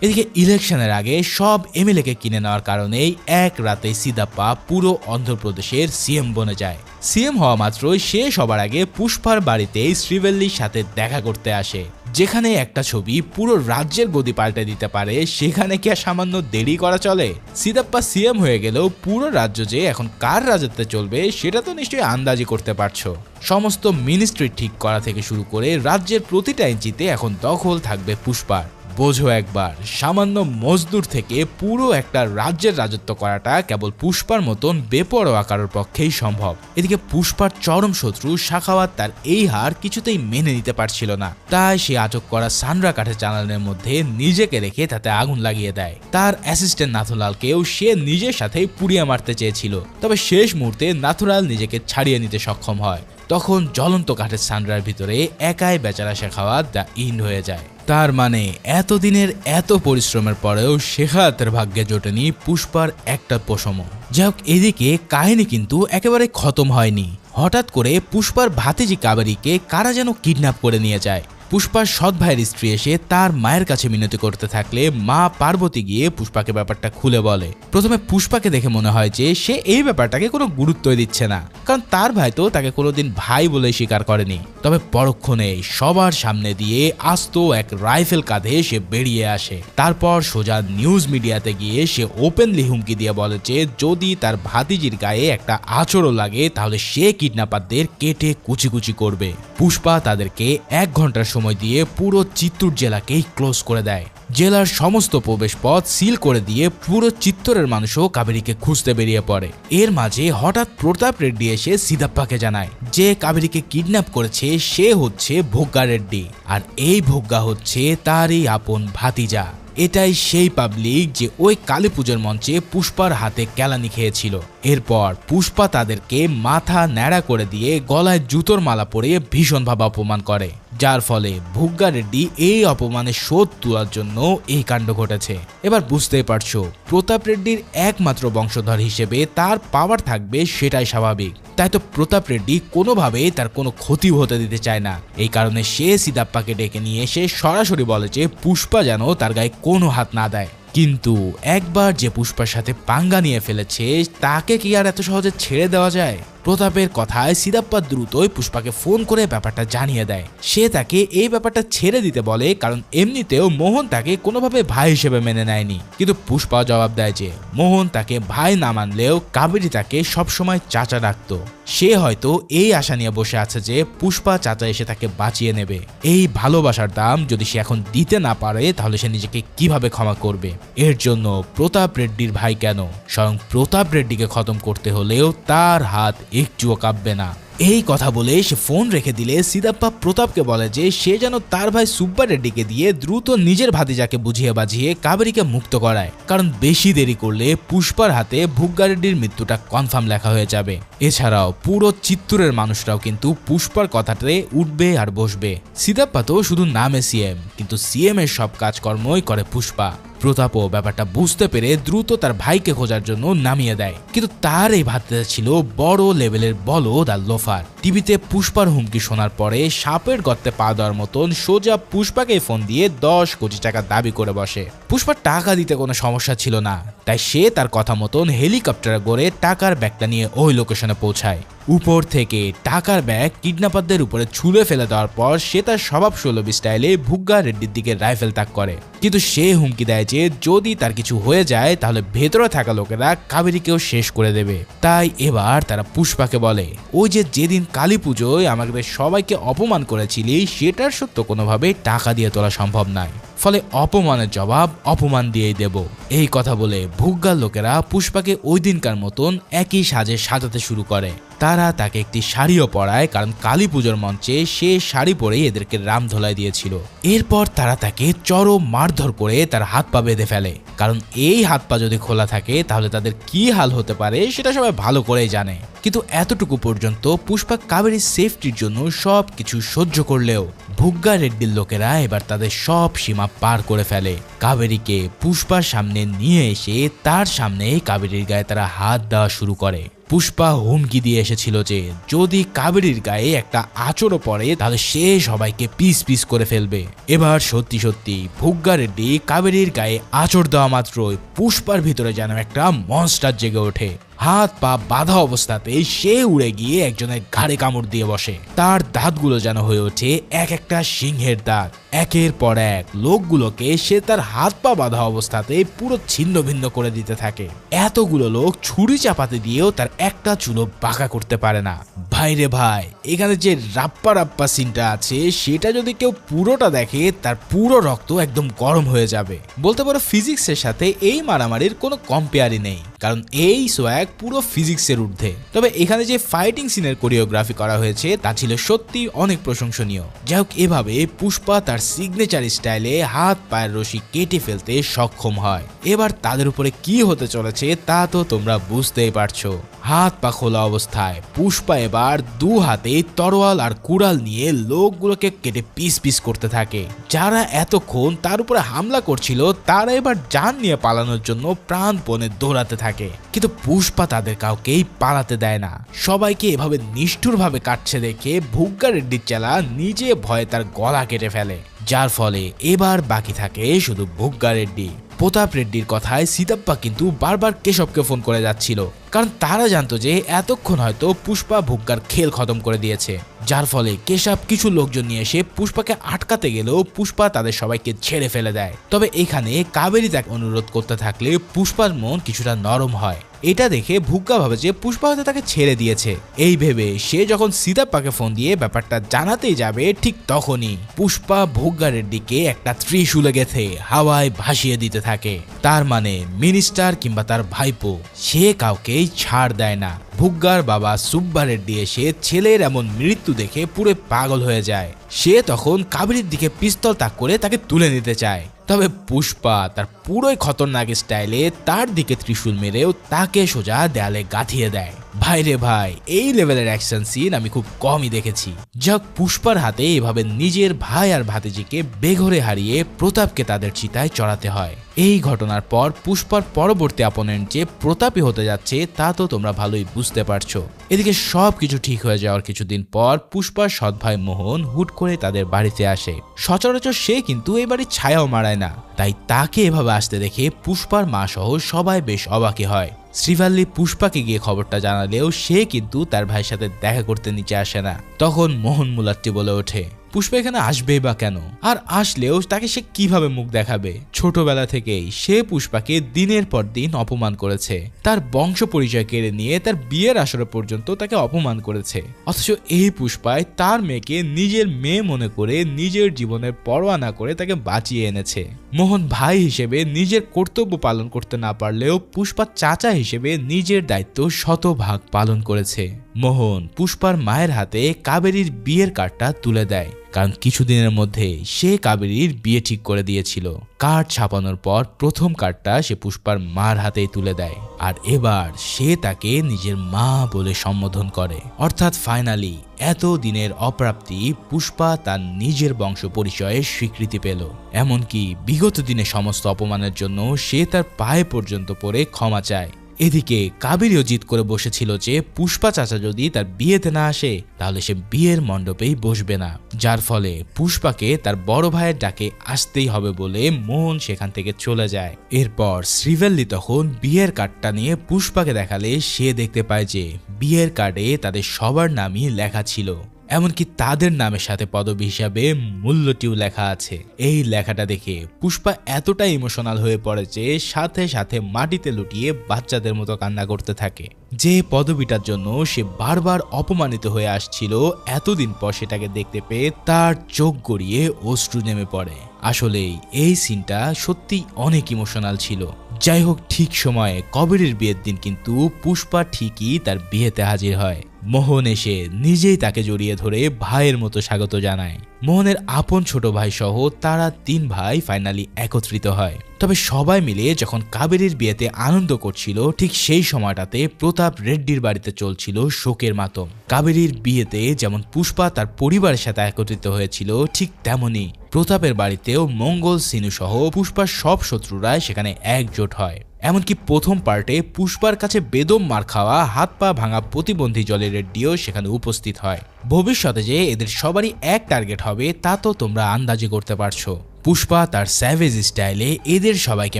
এদিকে ইলেকশনের আগে সব এমএলএকে কিনে নেওয়ার কারণেই এক রাতে সিদাপ্পা পুরো অন্ধ্রপ্রদেশের সিএম বনে যায়। সিএম হওয়া মাত্রই সে সবার আগে পুষ্পার বাড়িতেই শ্রীভেল্লির সাথে দেখা করতে আসে। যেখানে একটা ছবি পুরো রাজ্যের গদি পাল্টে দিতে পারে সেখানে কি আর সামান্য দেরি করা চলে? সিদাপ্পা সিএম হয়ে গেলেও পুরো রাজ্য যে এখন কার রাজত্বে চলবে সেটা তো নিশ্চয়ই আন্দাজি করতে পারছো। সমস্ত মিনিস্ট্রি ঠিক করা থেকে শুরু করে রাজ্যের প্রতিটা ইঞ্চিতে এখন দখল থাকবে পুষ্পার। বোঝো একবার, সামান্য মজদুর থেকে পুরো একটা রাজ্যের রাজত্ব করাটা কেবল পুষ্পার মতন বেপরোয়া কারোর পক্ষেই সম্ভব। এদিকে পুষ্পার চরম শত্রু শাখাওয়াত তার এই হার কিছুতেই মেনে নিতে পারছিল না। তাই সে আটক করা সানরা কাঠের চালানের মধ্যে নিজেকে রেখে তাতে আগুন লাগিয়ে দেয়। তার অ্যাসিস্ট্যান্ট নাথুলালকেও সে নিজের সাথেই পুড়িয়ে মারতে চেয়েছিল, তবে শেষ মুহূর্তে নাথুলাল নিজেকে ছাড়িয়ে নিতে সক্ষম হয়। তখন জ্বলন্ত কাঠের সানরার ভিতরে একাই বেচারা শেখাওয়াত দ্য ইন্ড হয়ে যায়। তার মানে এতদিনের এত পরিশ্রমের পরেও শেখাওয়াতের ভাগ্যে জোটেনি পুষ্পার একটা পশমও। যাই হোক, এদিকে কাহিনী কিন্তু একেবারে খতম হয়নি। হঠাৎ করে পুষ্পার ভাতিজি কাবেরীকে কারা যেন কিডন্যাপ করে নিয়ে যায়। পুষ্পার সৎ ভাইয়ের স্ত্রী এসে তার মায়ের কাছে মিনতি করতে থাকলে মা পার্বতী গিয়ে পুষ্পাকে ব্যাপারটা খুলে বলে। প্রথমে পুষ্পাকে দেখে মনে হয় যে সে এই ব্যাপারটাকে কোনো গুরুত্বই দিচ্ছে না, কারণ তার ভাই তো তাকে কোনোদিন ভাই বলে স্বীকার করেনি। তবে পরক্ষণে সবার সামনে দিয়ে আস্ত এক রাইফেল কাঁধে সে বেরিয়ে আসে। তারপর সোজা নিউজ মিডিয়াতে গিয়ে সে ওপেনলি হুমকি দিয়ে বলে যে যদি তার ভাতিজির গায়ে একটা আঁচড়ও লাগে তাহলে সে কিডন্যাপারদের কেটে কুচি কুচি করবে। পুষ্পা তাদেরকে 1 ঘন্টার সময় দিয়ে পুরো চিত্তুর জেলাকেই ক্লোজ করে দেয়। জেলার সমস্ত প্রবেশপথ সিল করে দিয়ে পুরো চিত্তরের মানুষও কাবেরীকে খুঁজতে বেরিয়ে পড়ে। এর মাঝে হঠাৎ প্রতাপ রেড্ডি এসে সিদাপ্পাকে জানায় যে কাবেরীকে কিডন্যাপ করেছে সে হচ্ছে ভোগ্গা রেড্ডি, আর এই ভোগ্গা হচ্ছে তারই আপন ভাতিজা। এটাই সেই পাবলিক যে ওই কালী পুজোর মঞ্চে পুষ্পার হাতে কেলানি খেয়েছিল। এরপর পুষ্পা তাদেরকে মাথা ন্যাড়া করে দিয়ে গলায় জুতোর মালা পরিয়ে ভীষণভাবে অপমান করে, যার ফলে ভোগ্গা রেড্ডি এই অপমানের শোধ তোলার জন্য এই কাণ্ড ঘটেছে। এবার বুঝতেই পারছো প্রতাপ রেড্ডির একমাত্র বংশধর হিসেবে তার পাওয়ার থাকবে, সেটাই স্বাভাবিক। তাই তো প্রতাপ রেড্ডি কোনোভাবেই তার কোনো ক্ষতি হতে দিতে চায় না। এই কারণে সে সিদাপ্পাকে ডেকে নিয়ে এসে সরাসরি বলে যে পুষ্পা যেন তার গায়ে কোনো হাত না দেয়। কিন্তু একবার যে পুষ্পার সাথে পাঙ্গা নিয়ে ফেলেছে তাকে কি আর এত সহজে ছেড়ে দেওয়া যায়? প্রতাপের কথায় সিদাপ্পা দ্রুতই পুষ্পাকে ফোন করে ব্যাপারটা জানিয়ে দেয়। সে তাকে এই ব্যাপারটা ছেড়ে দিতে বলে, কারণ এমনিতেও মোহন তাকে কোনোভাবে ভাই হিসেবে মেনে নেয়নি। কিন্তু পুষ্পা জবাব দেয় যে মোহন তাকে ভাই না মানলেও কাবেরী তাকে সবসময় চাচা ডাকতো। সে হয়তো এই আশা নিয়ে বসে আছে যে পুষ্পা চাচা এসে তাকে বাঁচিয়ে নেবে। এই ভালোবাসার দাম যদি সে এখন দিতে না পারে তাহলে সে নিজেকে কিভাবে ক্ষমা করবে? এর জন্য প্রতাপ রেড্ডির ভাই কেন, স্বয়ং প্রতাপ রেড্ডিকে খতম করতে হলেও তার হাত একটুও কাঁপবে না। এই কথা বলে সে ফোন রেখে দিলে সিদাপ্পা প্রতাপকে বলে যে সে যেন তার ভাই সুব্বা রেড্ডিকে দিয়ে দ্রুত নিজের ভাতিজাকে বুঝিয়ে বাজিয়ে কাবেরীকে মুক্ত করায়, কারণ বেশি দেরি করলে পুষ্পার হাতে ভোগ্গা রেড্ডির মৃত্যুটা কনফার্ম লেখা হয়ে যাবে। এছাড়াও পুরো চিত্তুরের মানুষরাও কিন্তু পুষ্পার কথাতে উঠবে আর বসবে। সিদাপ্পা তো শুধু নামে সিএম, কিন্তু সিএম এর সব কাজকর্মই করে পুষ্পা। প্রতাপও ব্যাপারটা বুঝতে পেরে দ্রুত তার ভাইকে খোঁজার জন্য নামিয়ে দেয়, কিন্তু তার এই ভাতিজা ছিল বড় লেভেলের বলদ আর লোফার। টিভিতে পুষ্পার হুমকি শোনার পরে সাপের গর্তে পা দেওয়ার মতন সোজা পুষ্পাকে ফোন দিয়ে 10 কোটি টাকা দাবি করে বসে। পুষ্পার টাকা দিতে কোনো সমস্যা ছিল না, তাই সে তার কথা মতন হেলিকপ্টারে করে টাকার ব্যাগটা নিয়ে ওই লোকেশনে পৌঁছায়। উপর থেকে টাকার ব্যাগ কিডন্যাপারদের উপরে ছুঁড়ে ফেলে দেওয়ার পর সে তার স্বভাব সুলভ স্টাইলে ভোগ্গা রেড্ডির দিকে রাইফেল তাক করে, কিন্তু সে হুমকি দেয় যে যদি তার কিছু হয়ে যায় তাহলে ভেতরে থাকা লোকেরা কাবেরীকেও শেষ করে দেবে। তাই এবার তারা পুষ্পাকে বলে, ওই যে যেদিন কালী পুজোয় আমাদের সবাইকে অপমান করেছিলি সেটার সত্য কোনোভাবে টাকা দিয়ে তোলা সম্ভব নয়, ফলে অপমানের জবাব অপমান দিয়েই দেব। এই কথা বলে ভোগ্গার লোকেরা পুষ্পাকে ওই দিনকার মতন একই সাজে সাজাতে শুরু করে। তারা তাকে একটি শাড়িও পরায়, কারণ কালী পুজোর মঞ্চে সে শাড়ি পরেই এদেরকে রাম ধোলাই দিয়েছিল। এরপর তারা তাকে চরম মারধর করে তার হাত পা বেঁধে ফেলে, কারণ এই হাত পা যদি খোলা থাকে তাহলে তাদের কি হাল হতে পারে সেটা সবাই ভালো করেই জানে। কিন্তু এতটুকু পর্যন্ত পুষ্পা কাবেরীর সেফটির জন্য সবকিছু সহ্য করলেও ভোগ্গা রেড্ডির লোকেরা এবার তাদের সব সীমা পার করে ফেলে। কাবেরীকে পুষ্পার সামনে নিয়ে এসে তার সামনে কাবেরীর গায়ে তারা হাত দেওয়া শুরু করে। পুষ্পা হুমকি দিয়ে এসেছিল যে যদি কাবেরীর গায়ে একটা আঁচড়ও পড়ে তাহলে সে সবাইকে পিস পিস করে ফেলবে। এবার সত্যি সত্যি ভোগ্গা রেড্ডি কাবেরীর গায়ে আঁচড় দেওয়া মাত্রই পুষ্পার ভিতরে যেন একটা মনস্টার জেগে ওঠে। হাত পা বাঁধা অবস্থাতে সে উড়ে গিয়ে একজনের ঘাড়ে কামড় দিয়ে বসে। তার দাঁতগুলো যেন হয়ে ওঠে এক একটা সিংহের দাঁত। একের পর এক লোকগুলোকে সে তার হাত পা বাঁধা অবস্থাতে পুরো ছিন্ন ভিন্ন করে দিতে থাকে। এতগুলো লোক ছুরি চাপাতে দিয়েও তার একটা চুলো বাঁকা করতে পারে না। ভাই রে ভাই, এখানে যে রাপ্পা রাপ্পা সিনটা আছে সেটা যদি কেউ পুরোটা দেখে তার পুরো রক্ত একদম গরম হয়ে যাবে। বলতে পারো ফিজিক্সের সাথে এই মারামারির কোনো কম্পেয়ারই নেই, কারণ এই সোয়াগ পুরো ফিজিক্সের ঊর্ধ্বে। তবে এখানে যে ফাইটিং সিনের কোরিওগ্রাফি করা হয়েছে তা ছিল সত্যি অনেক প্রশংসনীয়। যাই হোক, এভাবে পুষ্পা তার সিগনেচার স্টাইলে হাত পায়ের রশি কেটে ফেলতে সক্ষম হয়। এবার তাদের উপরে কি হতে চলেছে তা তো তোমরা বুঝতেই পারছো। হাত পা খোলা অবস্থায় পুষ্পা এবার দু হাতে তরোয়াল আর কুড়াল নিয়ে লোকগুলোকে কেটে পিস পিস করতে থাকে। যারা এতক্ষণ তার উপরে হামলা করছিল তারা এবার জান নিয়ে পালানোর জন্য প্রাণপণে দৌড়াতে থাকে, কিন্তু পুষ্পা তাদের কাউকেই পালাতে দেয় না। সবাইকে এভাবে নিষ্ঠুরভাবে কাটছে দেখে ভোগ্গা রেড্ডির চেলা নিজে ভয়ে তার গলা কেটে ফেলে, যার ফলে এবার বাকি থাকে শুধু ভোগ্গা রেড্ডি। প্রতাপ রেড্ডির কথায় সিদাপ্পা কিন্তু বারবার কেশবকে ফোন করে যাচ্ছিল, কারণ তারা জানতো যে এতক্ষণ হয়তো পুষ্পা ভোগ্গার খেল খতম করে দিয়েছে। যার ফলে কেশব কিছু লোকজন নিয়ে এসে পুষ্পাকে আটকাতে গেলেও পুষ্পা তাদের সবাইকে ছেড়ে ফেলে দেয়। তবে এখানে কাবেরী তাকে অনুরোধ করতে থাকলে পুষ্পার মন কিছুটা নরম হয়। এটা দেখে ভুগ্গা ভাবে যে পুষ্পা হয়তো তাকে ছেড়ে দিয়েছে। এই ভেবে সে যখন সিতাপ্পাকে ফোন দিয়ে ব্যাপারটা জানাতেই যাবে, ঠিক তখনই পুষ্পা ভুগ্গারের দিকে একটা ত্রিশূলে গেঁথে হাওয়ায় ভাসিয়ে দিতে থাকে। তার মানে মিনিস্টার কিংবা তার ভাইপো সে কাউকেই ছাড় দেয় না। ভুগ্গার বাবা সুব্বা রেড্ডি এসে ছেলের এমন মৃত্যু দেখে পুরো পাগল হয়ে যায়। সে তখন কাবেরীর দিকে পিস্তল তাক করে তাকে তুলে নিতে চায়, তবে পুষ্পা তার পুরোই খতরনাক স্টাইলে তার দিকে ত্রিশূল মেরেও তাকে সোজা দেয়ালে গাঁথিয়ে দেয়। ভাই রে ভাই, এই লেভেলের অ্যাকশন সিন আমি খুব কমই দেখেছি। যাক, পুষ্পার হাতে এভাবে নিজের ভাই আর ভাতিজিকে বেঘরে হারিয়ে প্রতাপকে তাদের চিতায় চড়াতে হয়। এই ঘটনার পর পুষ্পার পরবর্তী অপোনেন্ট যে প্রতাপী হতে যাচ্ছে তা তো তোমরা ভালোই বুঝতে পারছো। এদিকে সবকিছু ঠিক হয়ে যাওয়ার কিছুদিন পর পুষ্পার সৎ ভাই মোহন হুট করে তাদের বাড়িতে আসে। সচরাচর সে কিন্তু এই বাড়ির ছায়াও মারায় না, তাই তাকে এভাবে আসতে দেখে পুষ্পার মা সহ সবাই বেশ অবাকই হয়। শ্রীভাল্লি পুষ্পাকে গিয়ে খবরটা জানালেও সে কিন্তু তার ভাইয়ের সাথে দেখা করতে নিচে আসে না। তখন মোহন মুলাট্টি বলে ওঠে, পুষ্পা এখানে আসবেই বা কেন, আর আসলেও তাকে সে কিভাবে মুখ দেখাবে? ছোটবেলা থেকেই সে পুষ্পাকে দিনের পর দিন অপমান করেছে, তার বংশ পরিচয় কেড়ে নিয়ে তার বিয়ের আসর পর্যন্ত তাকে অপমান করেছে। অথচ এই পুষ্পায় তার মেয়েকে নিজের মেয়ে মনে করে নিজের জীবনের পরোয়া না করে তাকে বাঁচিয়ে এনেছে। মোহন ভাই হিসেবে নিজের কর্তব্য পালন করতে না পারলেও পুষ্পা চাচা হিসেবে নিজের দায়িত্ব শতভাগ পালন করেছে। মোহন পুষ্পার মায়ের হাতে কাবেরীর বিয়ের কার্ডটা তুলে দেয়, কারণ কিছুদিনের মধ্যে সে কাবেরীর বিয়ে ঠিক করে দিয়েছিল। কার্ড ছাপানোর পর প্রথম কার্ডটা সে পুষ্পার মার হাতেই তুলে দেয়, আর এবার সে তাকে নিজের মা বলে সম্বোধন করে। অর্থাৎ ফাইনালি এত দিনের অপ্রাপ্তি পুষ্পা তার নিজের বংশ পরিচয়ের স্বীকৃতি পেল। এমনকি বিগত দিনে সমস্ত অপমানের জন্য সে তার পায়ে পর্যন্ত পড়ে ক্ষমা চায়। এদিকে কাবেরীও জিদ করে বসেছিল যে পুষ্পা চাচা যদি তার বিয়েতে না আসে তাহলে সে বিয়ের মণ্ডপেই বসবে না, যার ফলে পুষ্পাকে তার বড় ভাইয়ের ডাকে আসতেই হবে বলে মোহন সেখান থেকে চলে যায়। এরপর শ্রীভাল্লি তখন বিয়ের কার্ডটা নিয়ে পুষ্পাকে দেখালে সে দেখতে পায় যে বিয়ের কার্ডে তাদের সবার নামই লেখা ছিল, এমনকি তাদের নামের সাথে পদবি হিসাবে মূল্যটিও লেখা আছে। এই লেখাটা দেখে পুষ্পা এতটা ইমোশনাল হয়ে পড়ে যে সাথে সাথে মাটিতে লুটিয়ে বাচ্চাদের মতো কান্না করতে থাকে। যে পদবিটার জন্য সে বারবার অপমানিত হয়ে আসছিল, এতদিন পর সেটাকে দেখতে পেয়ে তার চোখ গড়িয়ে অশ্রু নেমে পড়ে। আসলেই এই সিনটা সত্যি অনেক ইমোশনাল ছিল। যাই হোক, ঠিক সময়ে কবিরের বিয়ের দিন কিন্তু পুষ্পা ঠিকই তার বিয়েতে হাজির হয়। মোহন এসে নিজেই তাকে জড়িয়ে ধরে ভাইয়ের মতো স্বাগত জানায়। মোহনের আপন ছোট ভাই সহ তারা 3 ভাই ফাইনালি একত্রিত হয়। তবে সবাই মিলে যখন কাবেরীর বিয়েতে আনন্দ করছিল, ঠিক সেই সময়টাতে প্রতাপ রেড্ডির বাড়িতে চলছিল শোকের মাতম। কাবেরীর বিয়েতে যেমন পুষ্পা তার পরিবারের সাথে একত্রিত হয়েছিল, ঠিক তেমনি প্রতাপের বাড়িতেও মঙ্গল সিনু সহ পুষ্পার সব শত্রুরা সেখানে একজোট হয়। এমনকি প্রথম পার্টে পুষ্পার কাছে বেদম মার খাওয়া হাত পা ভাঙা প্রতিবন্ধী জলি রেড্ডিও সেখানে উপস্থিত হয়। ভবিষ্যতে যে এদের সবারই এক টার্গেট হবে তা তো তোমরা আন্দাজি করতে পারছো। পুষ্পা তার স্যাভেজ স্টাইলে এদের সবাইকে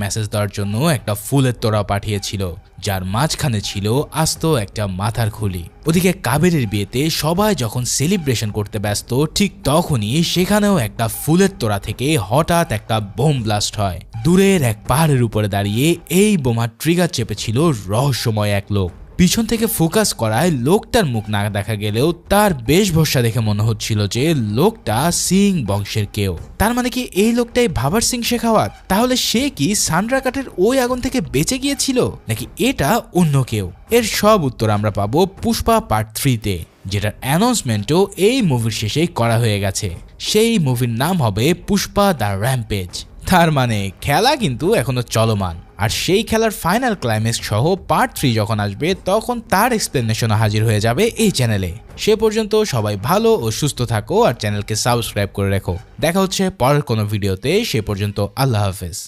মেসেজ দেওয়ার জন্য একটা ফুলের তোড়া পাঠিয়েছিল, যার মাঝখানে ছিল আস্ত একটা মাথার খুলি। ওদিকে কাবেরীর বিয়েতে সবাই যখন সেলিব্রেশন করতে ব্যস্ত, ঠিক তখনই সেখানেও একটা ফুলের তোড়া থেকে হঠাৎ একটা বোম ব্লাস্ট হয়। দূরের এক পাহাড়ের উপরে দাঁড়িয়ে এই বোমার ট্রিগার চেপেছিল রহস্যময় এক লোক। পিছন থেকে ফোকাস করায় লোকটার মুখ না দেখা গেলেও তার বেশভূষা দেখে মনে হচ্ছিল যে লোকটা সিং বংশের কেউ। তার মানে কি এই লোকটাই ভাবার সিং শেখাওয়াত? তাহলে সে কি সান্ড্রা কাঠের ওই আগুন থেকে বেঁচে গিয়েছিল, নাকি এটা অন্য কেউ? এর সব উত্তর আমরা পাবো পুষ্পা পার্ট 3-তে, যেটার অ্যানাউন্সমেন্টও এই মুভির শেষেই করা হয়ে গেছে। সেই মুভির নাম হবে পুষ্পা দ্য র্যাম্পেজ। তার মানে খেলা কিন্তু এখনো চলমান, আর সেই খেলার ফাইনাল ক্লাইম্যাক্স সহ পার্ট 3 যখন আসবে তখন তার এক্সপ্লেনেশন হাজির হয়ে যাবে এই চ্যানেলে। সে পর্যন্ত সবাই ভালো ও সুস্থ থাকো আর চ্যানেলকে সাবস্ক্রাইব করে রেখো। দেখা হচ্ছে পরের কোনো ভিডিওতে, সে পর্যন্ত আল্লাহ হাফেজ।